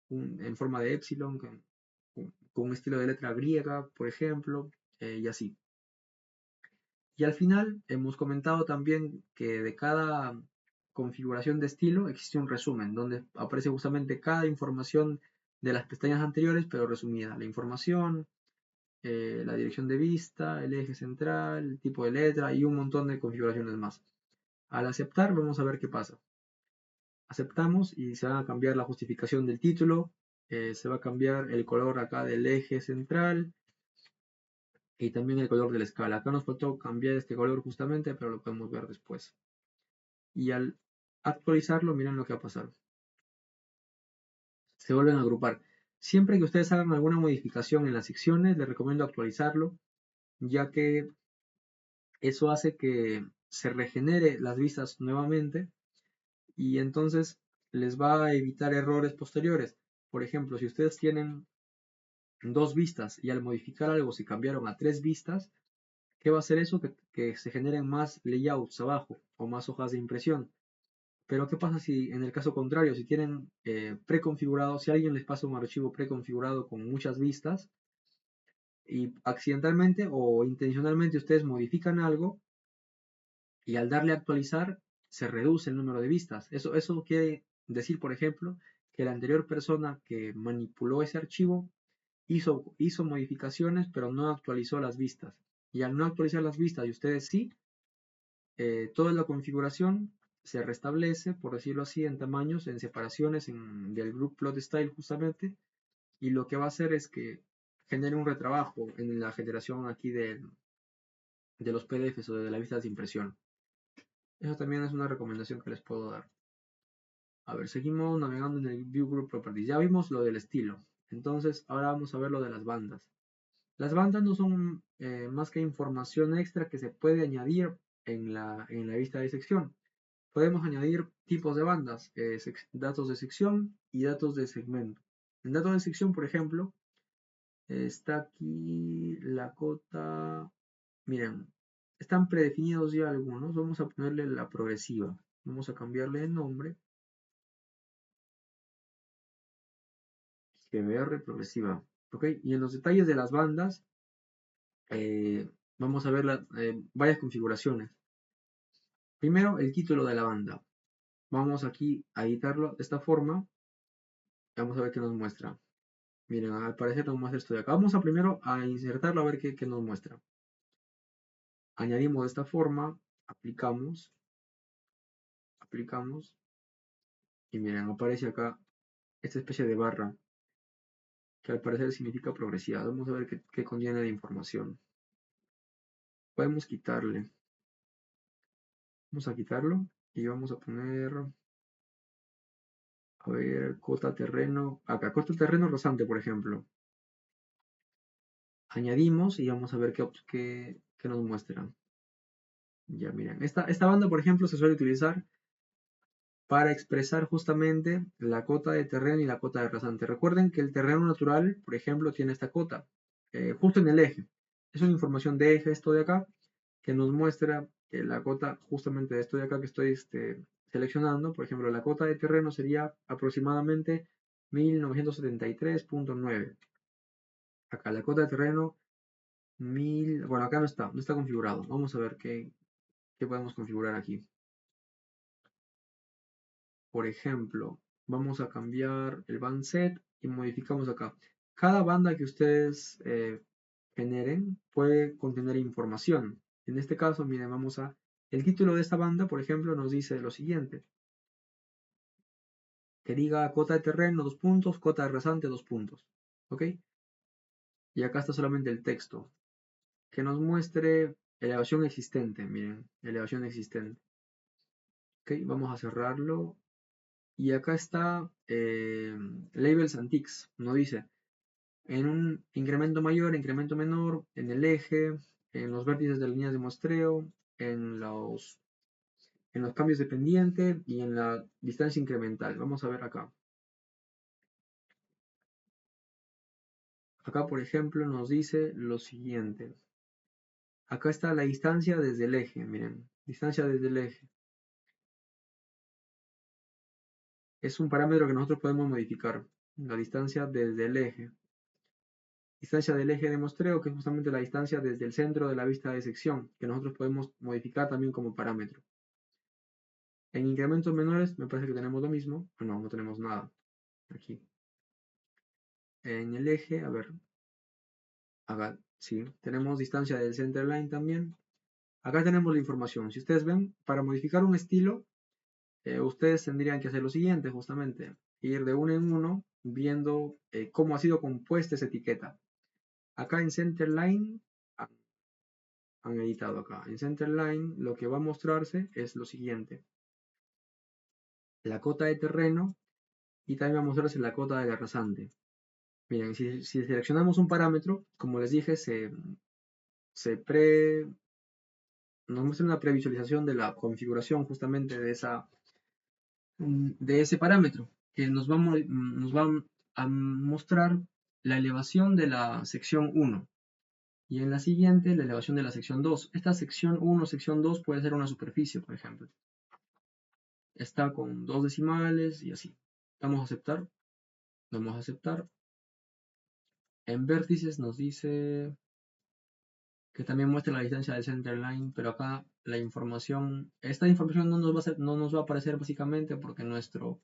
en forma de epsilon, con un estilo de letra griega, por ejemplo, y así. Y al final hemos comentado también que de cada configuración de estilo existe un resumen, donde aparece justamente cada información de las pestañas anteriores, pero resumida. La información, la dirección de vista, el eje central, el tipo de letra y un montón de configuraciones más. Al aceptar, vamos a ver qué pasa. Aceptamos y se va a cambiar la justificación del título, se va a cambiar el color acá del eje central, y también el color de la escala. Acá nos faltó cambiar este color justamente, pero lo podemos ver después. Y al actualizarlo, miren lo que va a pasar. Se vuelven a agrupar. Siempre que ustedes hagan alguna modificación en las secciones, les recomiendo actualizarlo, ya que eso hace que se regenere las vistas nuevamente y entonces les va a evitar errores posteriores. Por ejemplo, si ustedes tienen dos vistas y al modificar algo se cambiaron a tres vistas, ¿qué va a hacer eso? Que se generen más layouts abajo o más hojas de impresión. Pero ¿qué pasa si en el caso contrario, si tienen preconfigurado, si alguien les pasa un archivo preconfigurado con muchas vistas y accidentalmente o intencionalmente ustedes modifican algo y al darle a actualizar se reduce el número de vistas? Eso quiere decir, por ejemplo, que la anterior persona que manipuló ese archivo hizo modificaciones, pero no actualizó las vistas. Y al no actualizar las vistas y ustedes sí, toda la configuración se restablece, por decirlo así, en tamaños, en separaciones del group plot style justamente, y lo que va a hacer es que genere un retrabajo en la generación aquí de los PDFs o de las vistas de impresión. Eso también es una recomendación que les puedo dar. A ver, seguimos navegando en el View Group Properties. Ya vimos lo del estilo. Entonces, ahora vamos a ver lo de las bandas. Las bandas no son más que información extra que se puede añadir en la vista de sección. Podemos añadir tipos de bandas, datos de sección y datos de segmento. En datos de sección, por ejemplo, está aquí la cota. Miren, están predefinidos ya algunos. Vamos a ponerle la progresiva. Vamos a cambiarle el nombre. GBR progresiva. ¿Ok? Y en los detalles de las bandas, vamos a ver varias configuraciones. Primero, el título de la banda. Vamos aquí a editarlo de esta forma. Vamos a ver qué nos muestra. Miren, al parecer nos muestra esto de acá. Vamos a primero a insertarlo a ver qué nos muestra. Añadimos de esta forma, aplicamos, y miren, aparece acá esta especie de barra que al parecer significa progresiva. Vamos a ver qué contiene de información. Podemos quitarle. Vamos a quitarlo y vamos a poner, a ver, cota terreno. Acá, cota terreno rasante, por ejemplo. Añadimos y vamos a ver qué nos muestra. Ya, miren, esta banda, por ejemplo, se suele utilizar para expresar justamente la cota de terreno y la cota de rasante. Recuerden que el terreno natural, por ejemplo, tiene esta cota, justo en el eje. Es una información de eje esto de acá, que nos muestra que la cota justamente de esto de acá que estoy seleccionando, por ejemplo, la cota de terreno sería aproximadamente 1973.9. Acá la cota de terreno, bueno, acá no está configurado. Vamos a ver qué podemos configurar aquí. Por ejemplo, vamos a cambiar el band set y modificamos acá. Cada banda que ustedes generen puede contener información. En este caso, miren, el título de esta banda, por ejemplo, nos dice lo siguiente. Que diga cota de terreno, dos puntos, cota de rasante, dos puntos. ¿Ok? Y acá está solamente el texto. Que nos muestre elevación existente. Miren, elevación existente. Ok, vamos a cerrarlo. Y acá está labels and ticks. Nos dice en un incremento mayor, incremento menor, en el eje, en los vértices de líneas de muestreo, en los cambios de pendiente y en la distancia incremental. Vamos a ver acá. Acá, por ejemplo, nos dice lo siguiente. Acá está la distancia desde el eje, miren, distancia desde el eje. Es un parámetro que nosotros podemos modificar, la distancia desde el eje. Distancia del eje de muestreo, que es justamente la distancia desde el centro de la vista de sección, que nosotros podemos modificar también como parámetro. En incrementos menores me parece que tenemos lo mismo. No tenemos nada. Aquí. En el eje, a ver. Acá, sí. Tenemos distancia del center line también. Acá tenemos la información. Si ustedes ven, para modificar un estilo, ustedes tendrían que hacer lo siguiente, justamente. Ir de uno en uno, viendo cómo ha sido compuesta esa etiqueta. Acá en center line, han editado acá. En center line, lo que va a mostrarse es lo siguiente. La cota de terreno y también va a mostrarse la cota de la rasante. Miren, si seleccionamos un parámetro, como les dije, se pre, nos muestra una previsualización de la configuración justamente de ese parámetro, que nos va a mostrar la elevación de la sección 1 y en la siguiente la elevación de la sección 2. Esta sección 1, sección 2 puede ser una superficie, por ejemplo. Está con dos decimales y así. Vamos a aceptar. Vamos a aceptar. En vértices nos dice que también muestra la distancia del center line, pero acá esta información no nos va a aparecer básicamente porque nuestro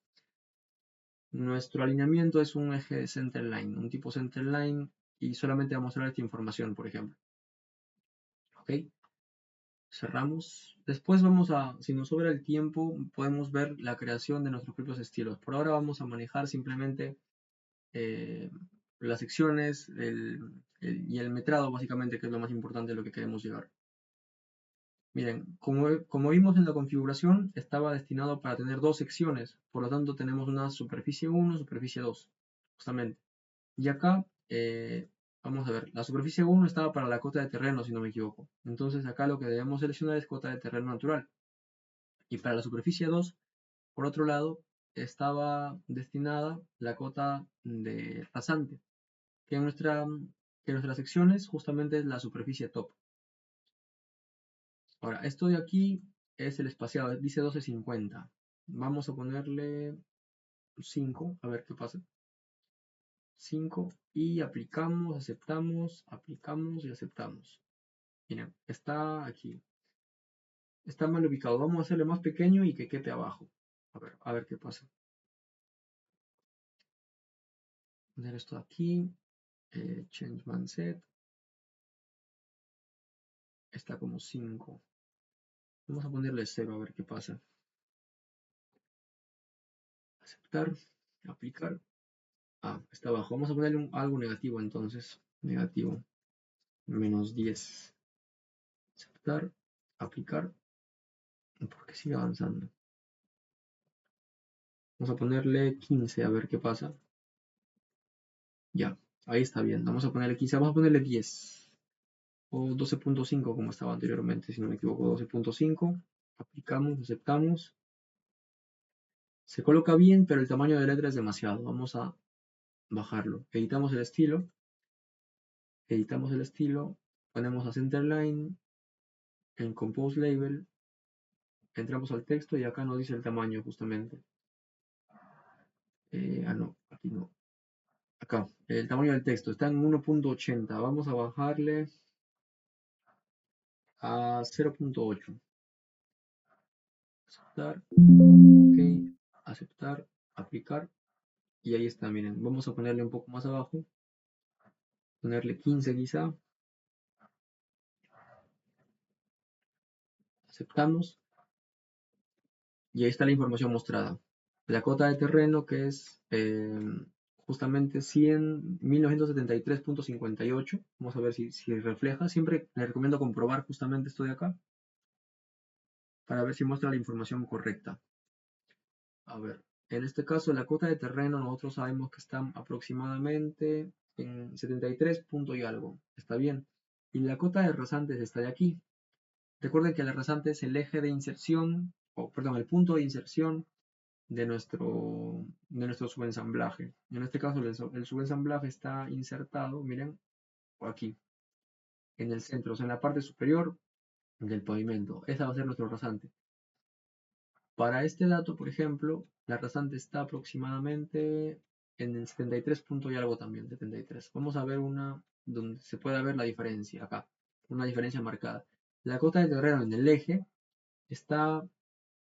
alineamiento es un eje de center line, un tipo center line, y solamente va a mostrar esta información, por ejemplo. ¿Ok? Cerramos. Después si nos sobra el tiempo, podemos ver la creación de nuestros propios estilos. Por ahora vamos a manejar simplemente eh, las secciones y el metrado, básicamente, que es lo más importante de lo que queremos llegar. Miren, como vimos en la configuración, estaba destinado para tener dos secciones, por lo tanto tenemos una superficie 1, superficie 2, justamente. Y acá, vamos a ver, la superficie 1 estaba para la cota de terreno, si no me equivoco. Entonces acá lo que debemos seleccionar es cota de terreno natural. Y para la superficie 2, por otro lado, estaba destinada la cota de rasante, que en nuestras secciones justamente es la superficie top. Ahora, esto de aquí es el espaciado, dice 1250. Vamos a ponerle 5, a ver qué pasa. 5 y aplicamos y aceptamos. Miren, está aquí. Está mal ubicado. Vamos a hacerle más pequeño y que quepe abajo. A ver qué pasa. Poner esto aquí. Change man set. Está como 5. Vamos a ponerle 0 a ver qué pasa. Aceptar. Aplicar. Está abajo. Vamos a ponerle algo negativo entonces. Negativo. Menos 10. Aceptar. Aplicar. Porque sigue avanzando. Vamos a ponerle 15 a ver qué pasa. Ya. Ahí está bien. Vamos a ponerle 15. Vamos a ponerle 10. O 12.5 como estaba anteriormente, si no me equivoco, 12.5. Aplicamos, aceptamos. Se coloca bien, pero el tamaño de letra es demasiado. Vamos a bajarlo. Editamos el estilo, ponemos a centerline, en compose label, entramos al texto y acá nos dice el tamaño justamente. No, aquí no. Acá, el tamaño del texto está en 1.80. Vamos a bajarle a 0.8. Aceptar, ok, aceptar, aplicar. Y ahí está, miren, vamos a ponerle un poco más abajo, ponerle 15 quizá, aceptamos, y ahí está la información mostrada. La cota de terreno que es justamente 1973.58, vamos a ver si refleja, siempre les recomiendo comprobar justamente esto de acá, para ver si muestra la información correcta. A ver, en este caso la cota de terreno nosotros sabemos que está aproximadamente en 73 punto y algo, está bien. Y la cota de rasantes está de aquí. Recuerden que el rasante es el eje de inserción, o perdón, el punto de inserción de nuestro subensamblaje. En este caso el subensamblaje está insertado, miren, aquí, en el centro, o sea, en la parte superior del pavimento. Ese va a ser nuestro rasante. Para este dato, por ejemplo, la rasante está aproximadamente en el 73 punto y algo también, 73. Vamos a ver una donde se pueda ver la diferencia acá, una diferencia marcada. La cota de terreno en el eje está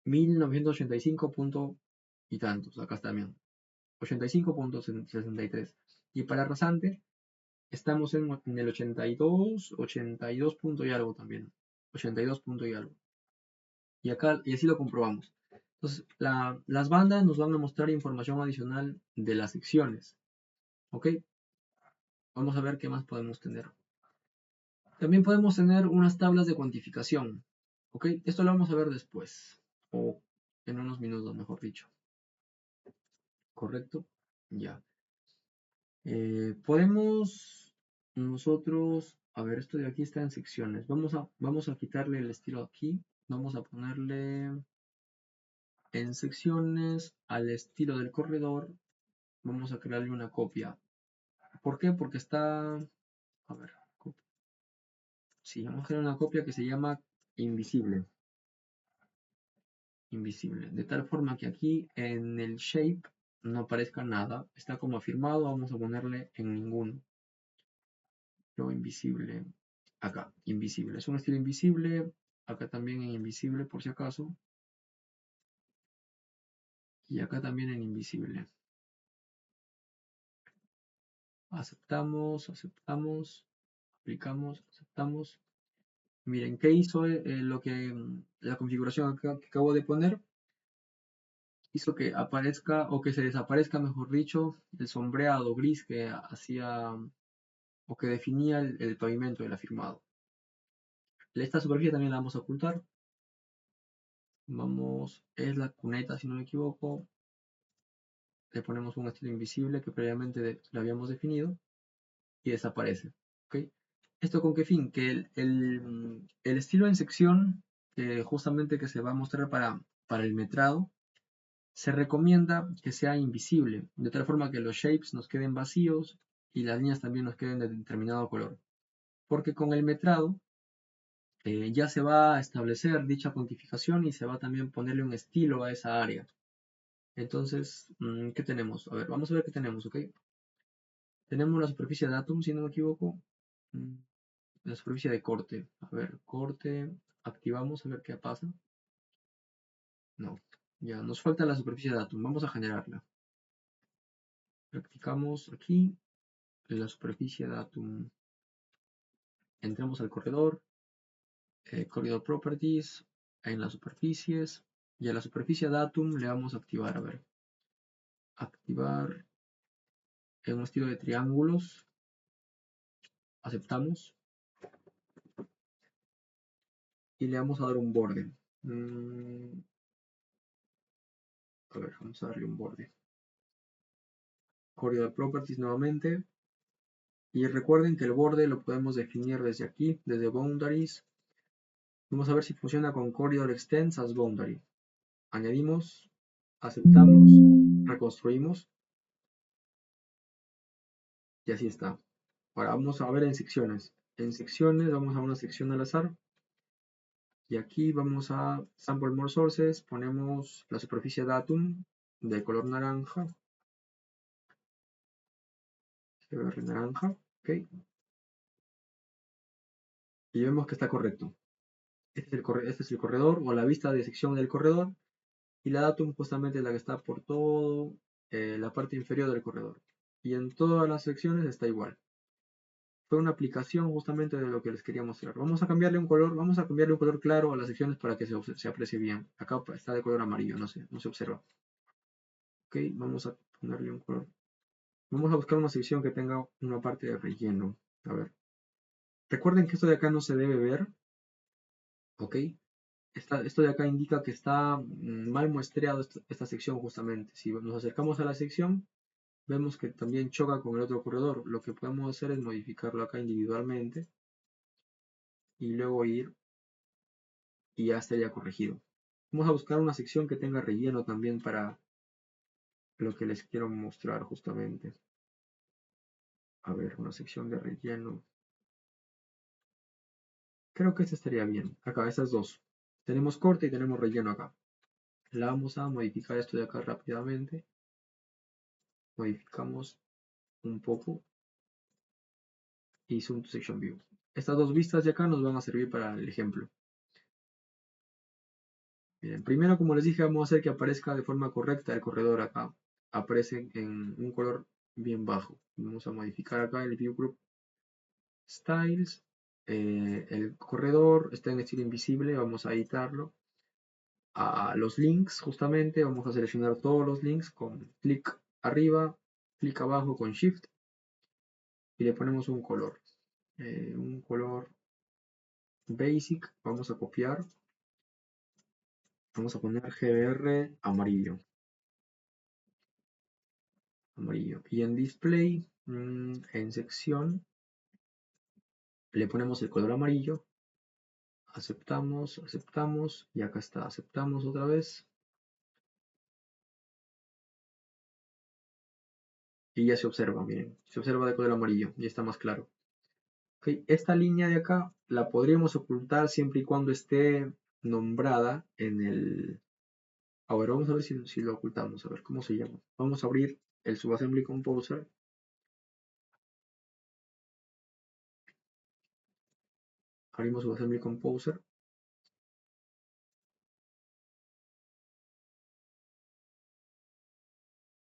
1985 punto y tantos, acá está bien, 85.63. Y para rasante estamos en el 82 punto y algo también, 82 punto y algo. Y acá, y así lo comprobamos. Entonces, las bandas nos van a mostrar información adicional de las secciones. ¿Ok? Vamos a ver qué más podemos tener. También podemos tener unas tablas de cuantificación. ¿Ok? Esto lo vamos a ver después. O en unos minutos, mejor dicho. ¿Correcto? Ya. Podemos nosotros, a ver, esto de aquí está en secciones. Vamos a quitarle el estilo aquí. Vamos a ponerle en secciones al estilo del corredor. Vamos a crearle una copia. ¿Por qué? Porque está, a ver, sí, vamos a crear una copia que se llama invisible. Invisible. De tal forma que aquí en el shape no aparezca nada. Está como afirmado. Vamos a ponerle en ninguno. Lo invisible. Acá, invisible. Es un estilo invisible. Acá también en invisible por si acaso. Y acá también en invisible. Aceptamos, aceptamos. Aplicamos, aceptamos. Miren, ¿qué hizo la configuración que acabo de poner? Hizo que aparezca o que se desaparezca, mejor dicho, el sombreado gris que hacía o que definía el pavimento del afirmado. Esta superficie también la vamos a ocultar. Vamos, es la cuneta si no me equivoco. Le ponemos un estilo invisible que previamente lo habíamos definido y desaparece. ¿Okay? ¿Esto con qué fin? Que el estilo en sección, justamente que se va a mostrar para el metrado, se recomienda que sea invisible, de tal forma que los shapes nos queden vacíos y las líneas también nos queden de determinado color. Porque con el metrado ya se va a establecer dicha cuantificación y se va a también ponerle un estilo a esa área. Entonces, ¿qué tenemos? A ver, vamos a ver qué tenemos, ¿ok? Tenemos la superficie de Atom, si no me equivoco. Mm, La superficie de corte. A ver, corte. Activamos a ver qué pasa. No. Ya, nos falta la superficie de Atom. Vamos a generarla. Practicamos aquí la superficie de Atom. Entramos al corredor. Corredor Properties. En las superficies. Y a la superficie de Atom le vamos a activar. A ver. Activar en un estilo de triángulos. Aceptamos. Y le vamos a dar un borde. A ver, vamos a darle un borde. Corredor Properties nuevamente. Y recuerden que el borde lo podemos definir desde aquí, desde Boundaries. Vamos a ver si funciona con Corridor Extends as Boundary. Añadimos, aceptamos, reconstruimos y así está. Ahora vamos a ver en secciones. En secciones vamos a una sección al azar y aquí vamos a Sample More Sources, ponemos la superficie Datum de color naranja, CBR naranja, ok, y vemos que está correcto. Este es el corredor o la vista de sección del corredor y la datum justamente es la que está por todo la parte inferior del corredor. Y en todas las secciones está igual. Fue una aplicación justamente de lo que les quería mostrar. Vamos a cambiarle un color claro a las secciones para que se aprecie bien. Acá está de color amarillo, no se observa. Ok, vamos a ponerle un color. Vamos a buscar una sección que tenga una parte de relleno. A ver. Recuerden que esto de acá no se debe ver. Ok. Esto de acá indica que está mal muestreado esta sección justamente. Si nos acercamos a la sección, vemos que también choca con el otro corredor. Lo que podemos hacer es modificarlo acá individualmente y luego ir y ya estaría corregido. Vamos a buscar una sección que tenga relleno también para lo que les quiero mostrar justamente. A ver, una sección de relleno. Creo que esta estaría bien. Acá, estas dos. Tenemos corte y tenemos relleno acá. La vamos a modificar esto de acá rápidamente. Modificamos un poco y Zoom to Section View. Estas dos vistas de acá nos van a servir para el ejemplo. Bien, primero, como les dije, vamos a hacer que aparezca de forma correcta el corredor acá. Aparece en un color bien bajo. Vamos a modificar acá el View Group Styles. El corredor está en estilo invisible. Vamos a editarlo. A los links, justamente, vamos a seleccionar todos los links con clic arriba, clic abajo con Shift. Y le ponemos un color. Un color basic. Vamos a copiar. Vamos a poner GBR amarillo. Y en display En sección le ponemos el color amarillo, aceptamos, aceptamos, y acá está, aceptamos otra vez, y ya se observa, miren, se observa de color amarillo, y está más claro. Ok, esta línea de acá la podríamos ocultar siempre y cuando esté nombrada en el... A ver, vamos a ver si lo ocultamos, a ver cómo se llama. Vamos a abrir el Subassembly Composer. Abrimos Subassembly Composer.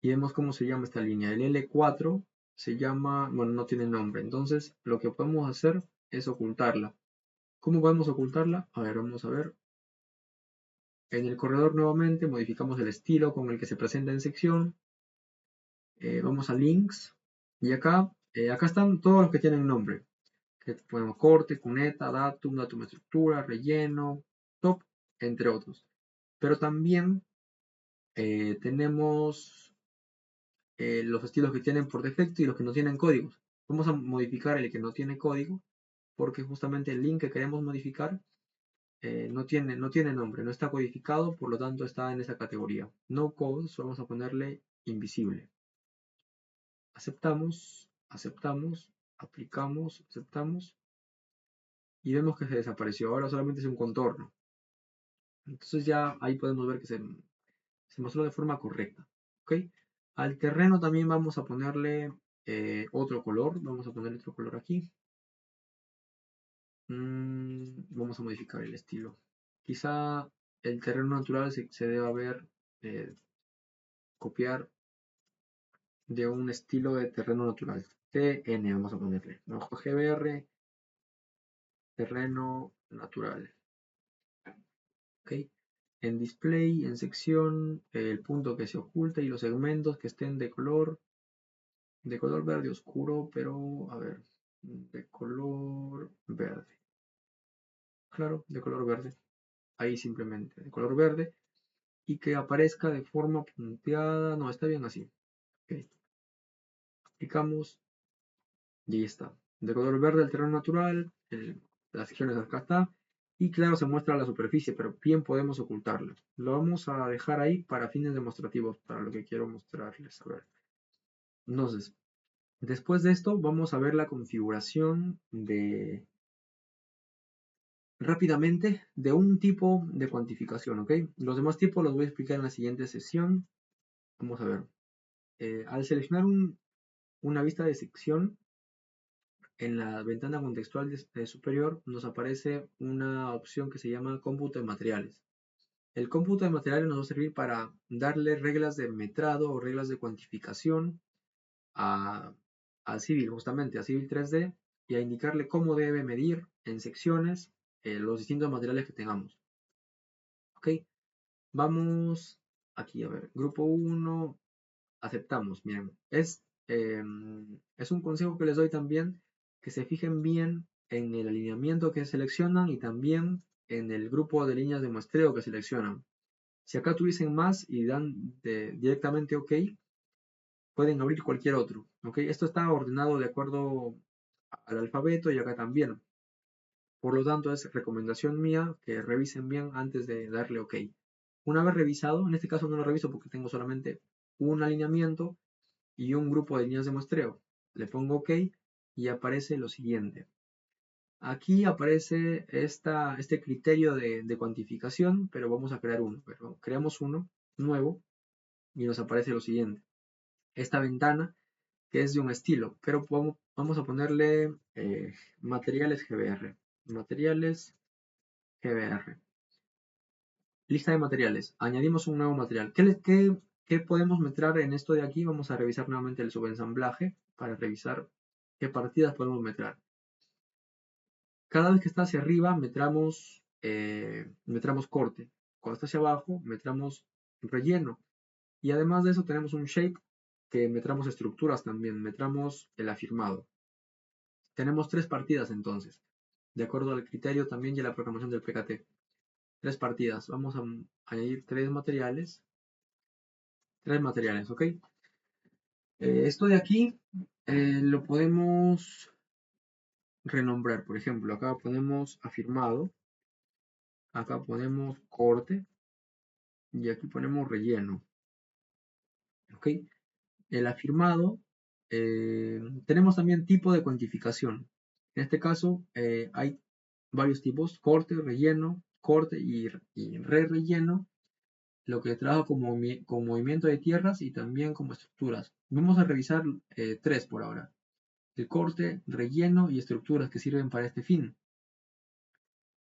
Y vemos cómo se llama esta línea. El L4 se llama, bueno, no tiene nombre. Entonces, lo que podemos hacer es ocultarla. ¿Cómo podemos ocultarla? A ver, vamos a ver. En el corredor nuevamente modificamos el estilo con el que se presenta en sección. Vamos a links. Y acá están todos los que tienen nombre. Que ponemos corte, cuneta, datum, datum estructura, relleno, top, entre otros. Pero también tenemos los estilos que tienen por defecto y los que no tienen códigos. Vamos a modificar el que no tiene código porque justamente el link que queremos modificar no tiene nombre, no está codificado, por lo tanto está en esa categoría. No code, vamos a ponerle invisible. Aceptamos, aceptamos, aplicamos, aceptamos y vemos que se desapareció. Ahora solamente es un contorno. Entonces ya ahí podemos ver que se mostró de forma correcta. ¿Ok? Al terreno también vamos a ponerle otro color. Vamos a ponerle otro color aquí. Vamos a modificar el estilo. Quizá el terreno natural se deba ver, copiar de un estilo de terreno natural. TN vamos a ponerle. Bajo GBR, terreno natural. ¿Ok? En display, en sección, el punto que se oculta y los segmentos que estén de color verde oscuro, pero a ver, de color verde. Claro, de color verde. Ahí simplemente, de color verde. Y que aparezca de forma punteada. No, está bien así. Ok. Aplicamos y ahí está. De color verde el terreno natural. Las secciones acá está. Y claro, se muestra la superficie, pero bien podemos ocultarla. Lo vamos a dejar ahí para fines demostrativos, para lo que quiero mostrarles. A ver. Entonces, después de esto, vamos a ver la configuración rápidamente de un tipo de cuantificación, ¿ok? Los demás tipos los voy a explicar en la siguiente sesión. Vamos a ver. Al seleccionar una vista de sección, en la ventana contextual superior nos aparece una opción que se llama cómputo de materiales. El cómputo de materiales nos va a servir para darle reglas de metrado o reglas de cuantificación a, Civil, justamente a Civil 3D, y a indicarle cómo debe medir en secciones los distintos materiales que tengamos. Ok, vamos aquí a ver, grupo 1, aceptamos. Miren, es un consejo que les doy también, que se fijen bien en el alineamiento que seleccionan y también en el grupo de líneas de muestreo que seleccionan. Si acá tuviesen más y dan directamente OK, pueden abrir cualquier otro. ¿Ok? Esto está ordenado de acuerdo al alfabeto y acá también. Por lo tanto, es recomendación mía que revisen bien antes de darle OK. Una vez revisado, en este caso no lo reviso porque tengo solamente un alineamiento y un grupo de líneas de muestreo. Le pongo OK y aparece lo siguiente. Aquí aparece este criterio de cuantificación, pero vamos a crear uno. Creamos uno nuevo y nos aparece lo siguiente. Esta ventana que es de un estilo, pero vamos a ponerle materiales GBR. Materiales GBR. Lista de materiales. Añadimos un nuevo material. ¿Qué podemos meter en esto de aquí? Vamos a revisar nuevamente el subensamblaje para revisar qué partidas podemos meter. Cada vez que está hacia arriba, metamos corte. Cuando está hacia abajo, metamos relleno. Y además de eso, tenemos un shape que metamos estructuras también. Metamos el afirmado. Tenemos 3 partidas entonces, de acuerdo al criterio también y a la programación del PKT. 3 partidas. Vamos a añadir 3 materiales. 3 materiales, ¿ok? Esto de aquí Lo podemos renombrar. Por ejemplo, acá ponemos afirmado, acá ponemos corte y aquí ponemos relleno. ¿Ok? El afirmado, tenemos también tipo de cuantificación. En este caso hay varios tipos: corte, relleno, corte y re-relleno, lo que trabaja como movimiento de tierras y también como estructuras. Vamos a revisar tres por ahora: el corte, relleno y estructuras que sirven para este fin.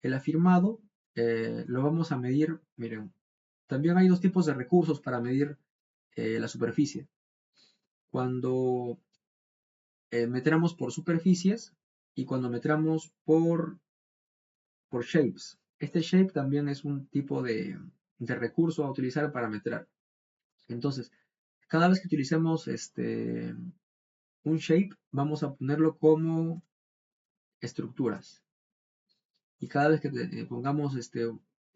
El afirmado lo vamos a medir. Miren, también hay dos tipos de recursos para medir la superficie. Cuando metramos por superficies y cuando metramos por shapes. Este shape también es un tipo de recurso a utilizar para metrar. Entonces, cada vez que utilicemos un shape, vamos a ponerlo como estructuras. Y cada vez que pongamos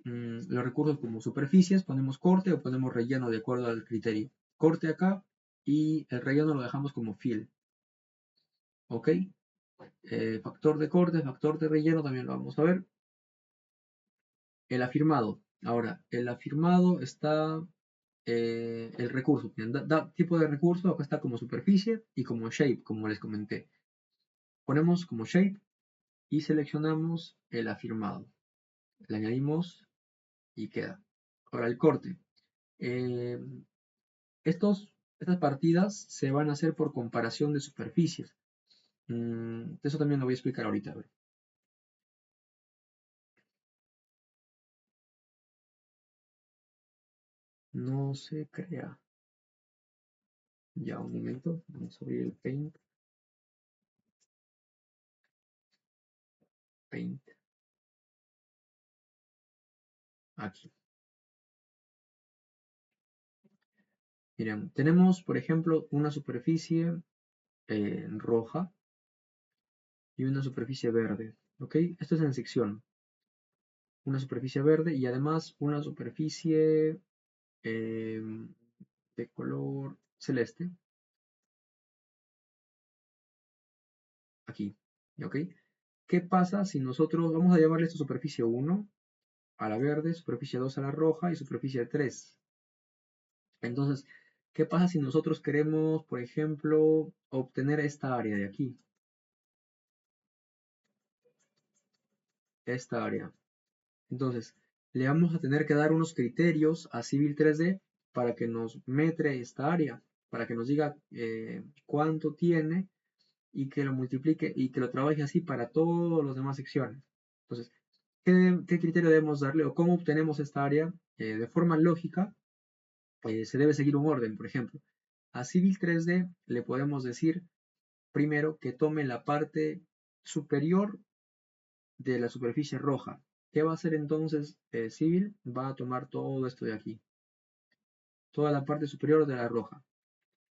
los recursos como superficies, ponemos corte o ponemos relleno de acuerdo al criterio. Corte acá y el relleno lo dejamos como fill. ¿Ok? Factor de corte, factor de relleno también lo vamos a ver. El afirmado. Ahora, el afirmado está el recurso. Tipo de recurso, acá está como superficie y como shape, como les comenté. Ponemos como shape y seleccionamos el afirmado. Le añadimos y queda. Ahora el corte. Eh, estas partidas se van a hacer por comparación de superficies. Eso también lo voy a explicar ahorita. A ver. No se crea. Ya un momento. Vamos a abrir el Paint. Paint. Aquí. Miren, tenemos, por ejemplo, una superficie roja y una superficie verde. ¿Ok? Esto es en sección. Una superficie verde y además una superficie de color celeste. Aquí. ¿Ok? ¿Qué pasa si nosotros, vamos a llamarle esta superficie 1 a la verde, superficie 2 a la roja y superficie 3? Entonces, ¿qué pasa si nosotros queremos, por ejemplo, obtener esta área de aquí? Esta área. Entonces, le vamos a tener que dar unos criterios a Civil 3D para que nos metre esta área, para que nos diga cuánto tiene y que lo multiplique y que lo trabaje así para todas las demás secciones. Entonces, ¿qué criterio debemos darle o cómo obtenemos esta área? De forma lógica, se debe seguir un orden. Por ejemplo, a Civil 3D le podemos decir primero que tome la parte superior de la superficie roja. ¿Qué va a hacer entonces Civil? Va a tomar todo esto de aquí, toda la parte superior de la roja.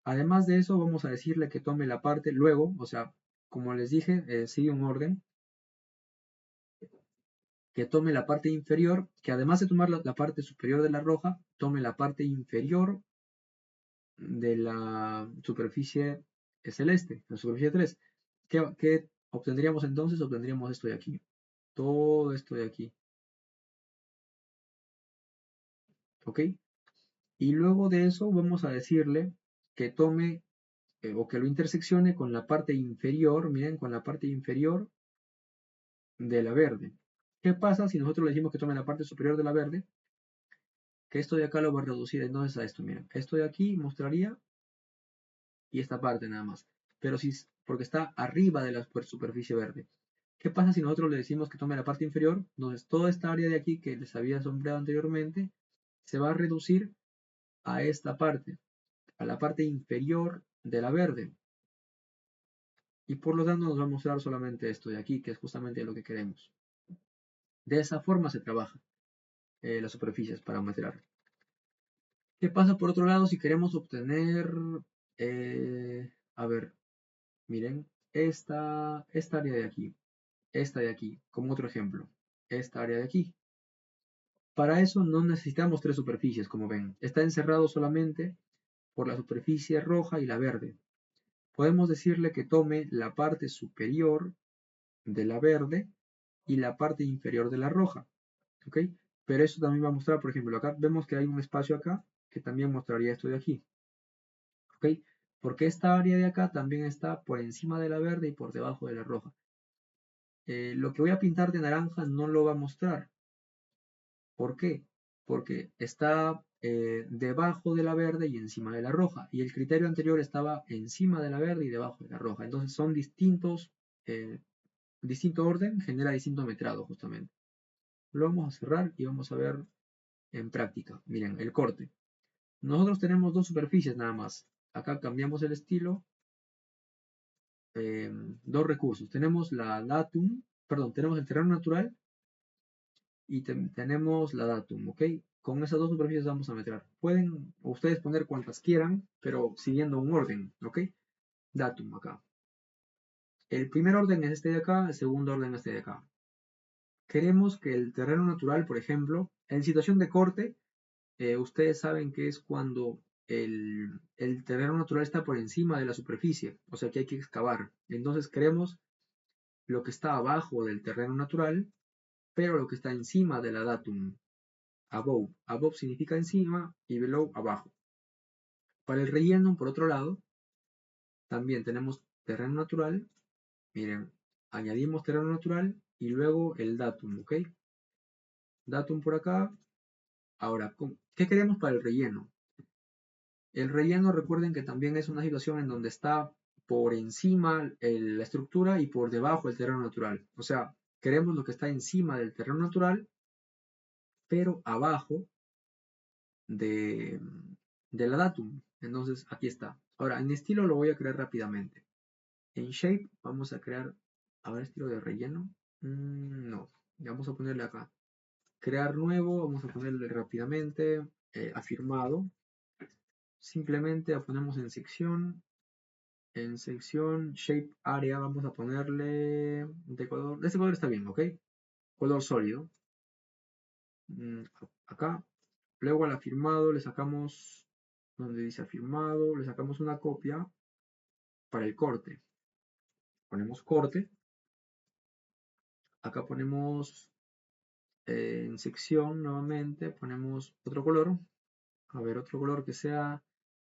Además de eso, vamos a decirle que tome la parte luego, o sea, como les dije, sigue un orden, que tome la parte inferior, que además de tomar la parte superior de la roja, tome la parte inferior de la superficie celeste, la superficie 3. ¿Qué obtendríamos entonces? Obtendríamos esto de aquí, todo esto de aquí, ¿ok? Y luego de eso vamos a decirle que tome o que lo interseccione con la parte inferior, miren, con la parte inferior de la verde. ¿Qué pasa si nosotros le decimos que tome la parte superior de la verde? Que esto de acá lo va a reducir entonces a esto, miren. Esto de aquí mostraría y esta parte nada más. Pero si, porque está arriba de la superficie verde. ¿Qué pasa si nosotros le decimos que tome la parte inferior? Entonces toda esta área de aquí que les había sombreado anteriormente se va a reducir a esta parte, a la parte inferior de la verde. Y por lo tanto nos va a mostrar solamente esto de aquí, que es justamente lo que queremos. De esa forma se trabaja las superficies para mostrar. ¿Qué pasa por otro lado si queremos obtener, a ver, miren, esta área de aquí, esta de aquí, como otro ejemplo, esta área de aquí? Para eso no necesitamos tres superficies, como ven. Está encerrado solamente por la superficie roja y la verde. podemos decirle que tome la parte superior de la verde y la parte inferior de la roja, ¿ok? Pero eso también va a mostrar, por ejemplo, acá vemos que hay un espacio acá que también mostraría esto de aquí, ¿ok? Porque esta área de acá también está por encima de la verde y por debajo de la roja. Lo que voy a pintar de naranja no lo va a mostrar. ¿Por qué? Porque está debajo de la verde y encima de la roja. Y el criterio anterior estaba encima de la verde y debajo de la roja. Entonces son distintos, distinto orden genera distinto metrado justamente. Lo vamos a cerrar y vamos a ver en práctica. Miren, el corte. Nosotros tenemos dos superficies nada más. Acá cambiamos el estilo. Dos recursos. Tenemos la datum, perdón, tenemos el terreno natural y tenemos la datum, ¿ok? Con esas dos superficies vamos a meter. Pueden ustedes poner cuantas quieran, pero siguiendo un orden, ¿ok? Datum acá. El primer orden es este de acá, el segundo orden es este de acá. Queremos que el terreno natural, por ejemplo, en situación de corte, ustedes saben que es cuando el terreno natural está por encima de la superficie, o sea que hay que excavar. Entonces queremos lo que está abajo del terreno natural, pero lo que está encima de la datum. Above. Above significa encima y below abajo. Para el relleno, por otro lado, también tenemos terreno natural. Miren, añadimos terreno natural y luego el datum, ¿ok? Datum por acá. Ahora, ¿qué queremos para el relleno? El relleno, recuerden que también es una situación en donde está por encima la estructura y por debajo el terreno natural. O sea, queremos lo que está encima del terreno natural, pero abajo de, de la datum. Entonces, aquí está. Ahora, en estilo lo voy a crear rápidamente. En shape vamos a crear, a ver, estilo de relleno. No, vamos a ponerle acá. Crear nuevo, vamos a ponerle rápidamente, afirmado. Simplemente ponemos en sección. En sección shape area vamos a ponerle de color. De este color está bien, ¿ok? Color sólido. Acá. Luego al afirmado le sacamos, donde dice afirmado, le sacamos una copia para el corte. Ponemos corte. Acá ponemos en sección nuevamente, ponemos otro color. A ver, otro color que sea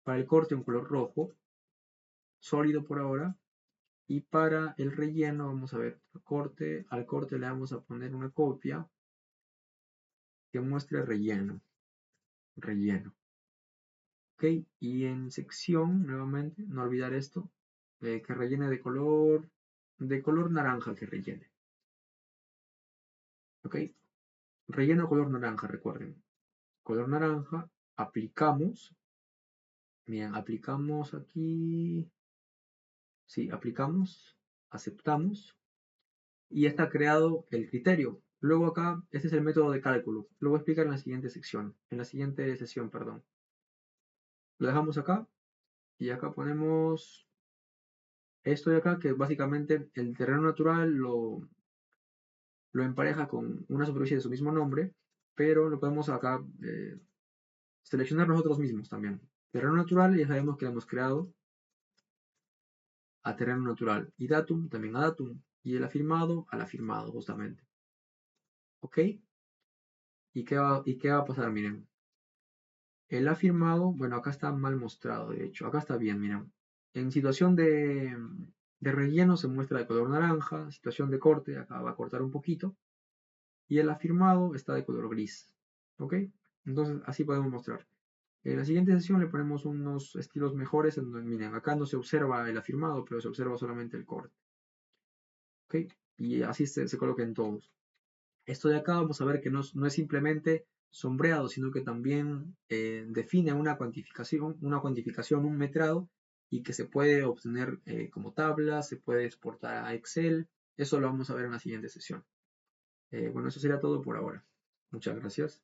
para el corte, un color rojo. Sólido por ahora. Y para el relleno, vamos a ver, corte, al corte le vamos a poner una copia que muestre relleno. Relleno. Ok, y en sección, nuevamente, no olvidar esto, que rellene de color naranja que rellene. Ok, relleno color naranja, recuerden. Color naranja, aplicamos. Bien, aplicamos aquí. Sí, aplicamos, aceptamos y está creado el criterio. Luego acá, este es el método de cálculo. Lo voy a explicar en la siguiente sección, perdón. Lo dejamos acá y acá ponemos esto de acá, que básicamente el terreno natural lo empareja con una superficie de su mismo nombre, pero lo podemos acá seleccionar nosotros mismos también. Terreno natural, ya sabemos que lo hemos creado a terreno natural y datum también a datum y el afirmado al afirmado justamente. ¿Ok? ¿Y qué va a pasar? Miren, el afirmado, bueno, acá está mal mostrado, de hecho, acá está bien, miren. En situación de relleno se muestra de color naranja, situación de corte, acá va a cortar un poquito, y el afirmado está de color gris. ¿Ok? Entonces, así podemos mostrar. En la siguiente sesión le ponemos unos estilos mejores, en donde, miren, acá no se observa el afirmado, pero se observa solamente el corte. ¿Ok? Y así se coloca en todos. Esto de acá vamos a ver que no es simplemente sombreado, sino que también define una cuantificación, un metrado, y que se puede obtener como tabla, se puede exportar a Excel. Eso lo vamos a ver en la siguiente sesión. Bueno, eso sería todo por ahora. Muchas gracias.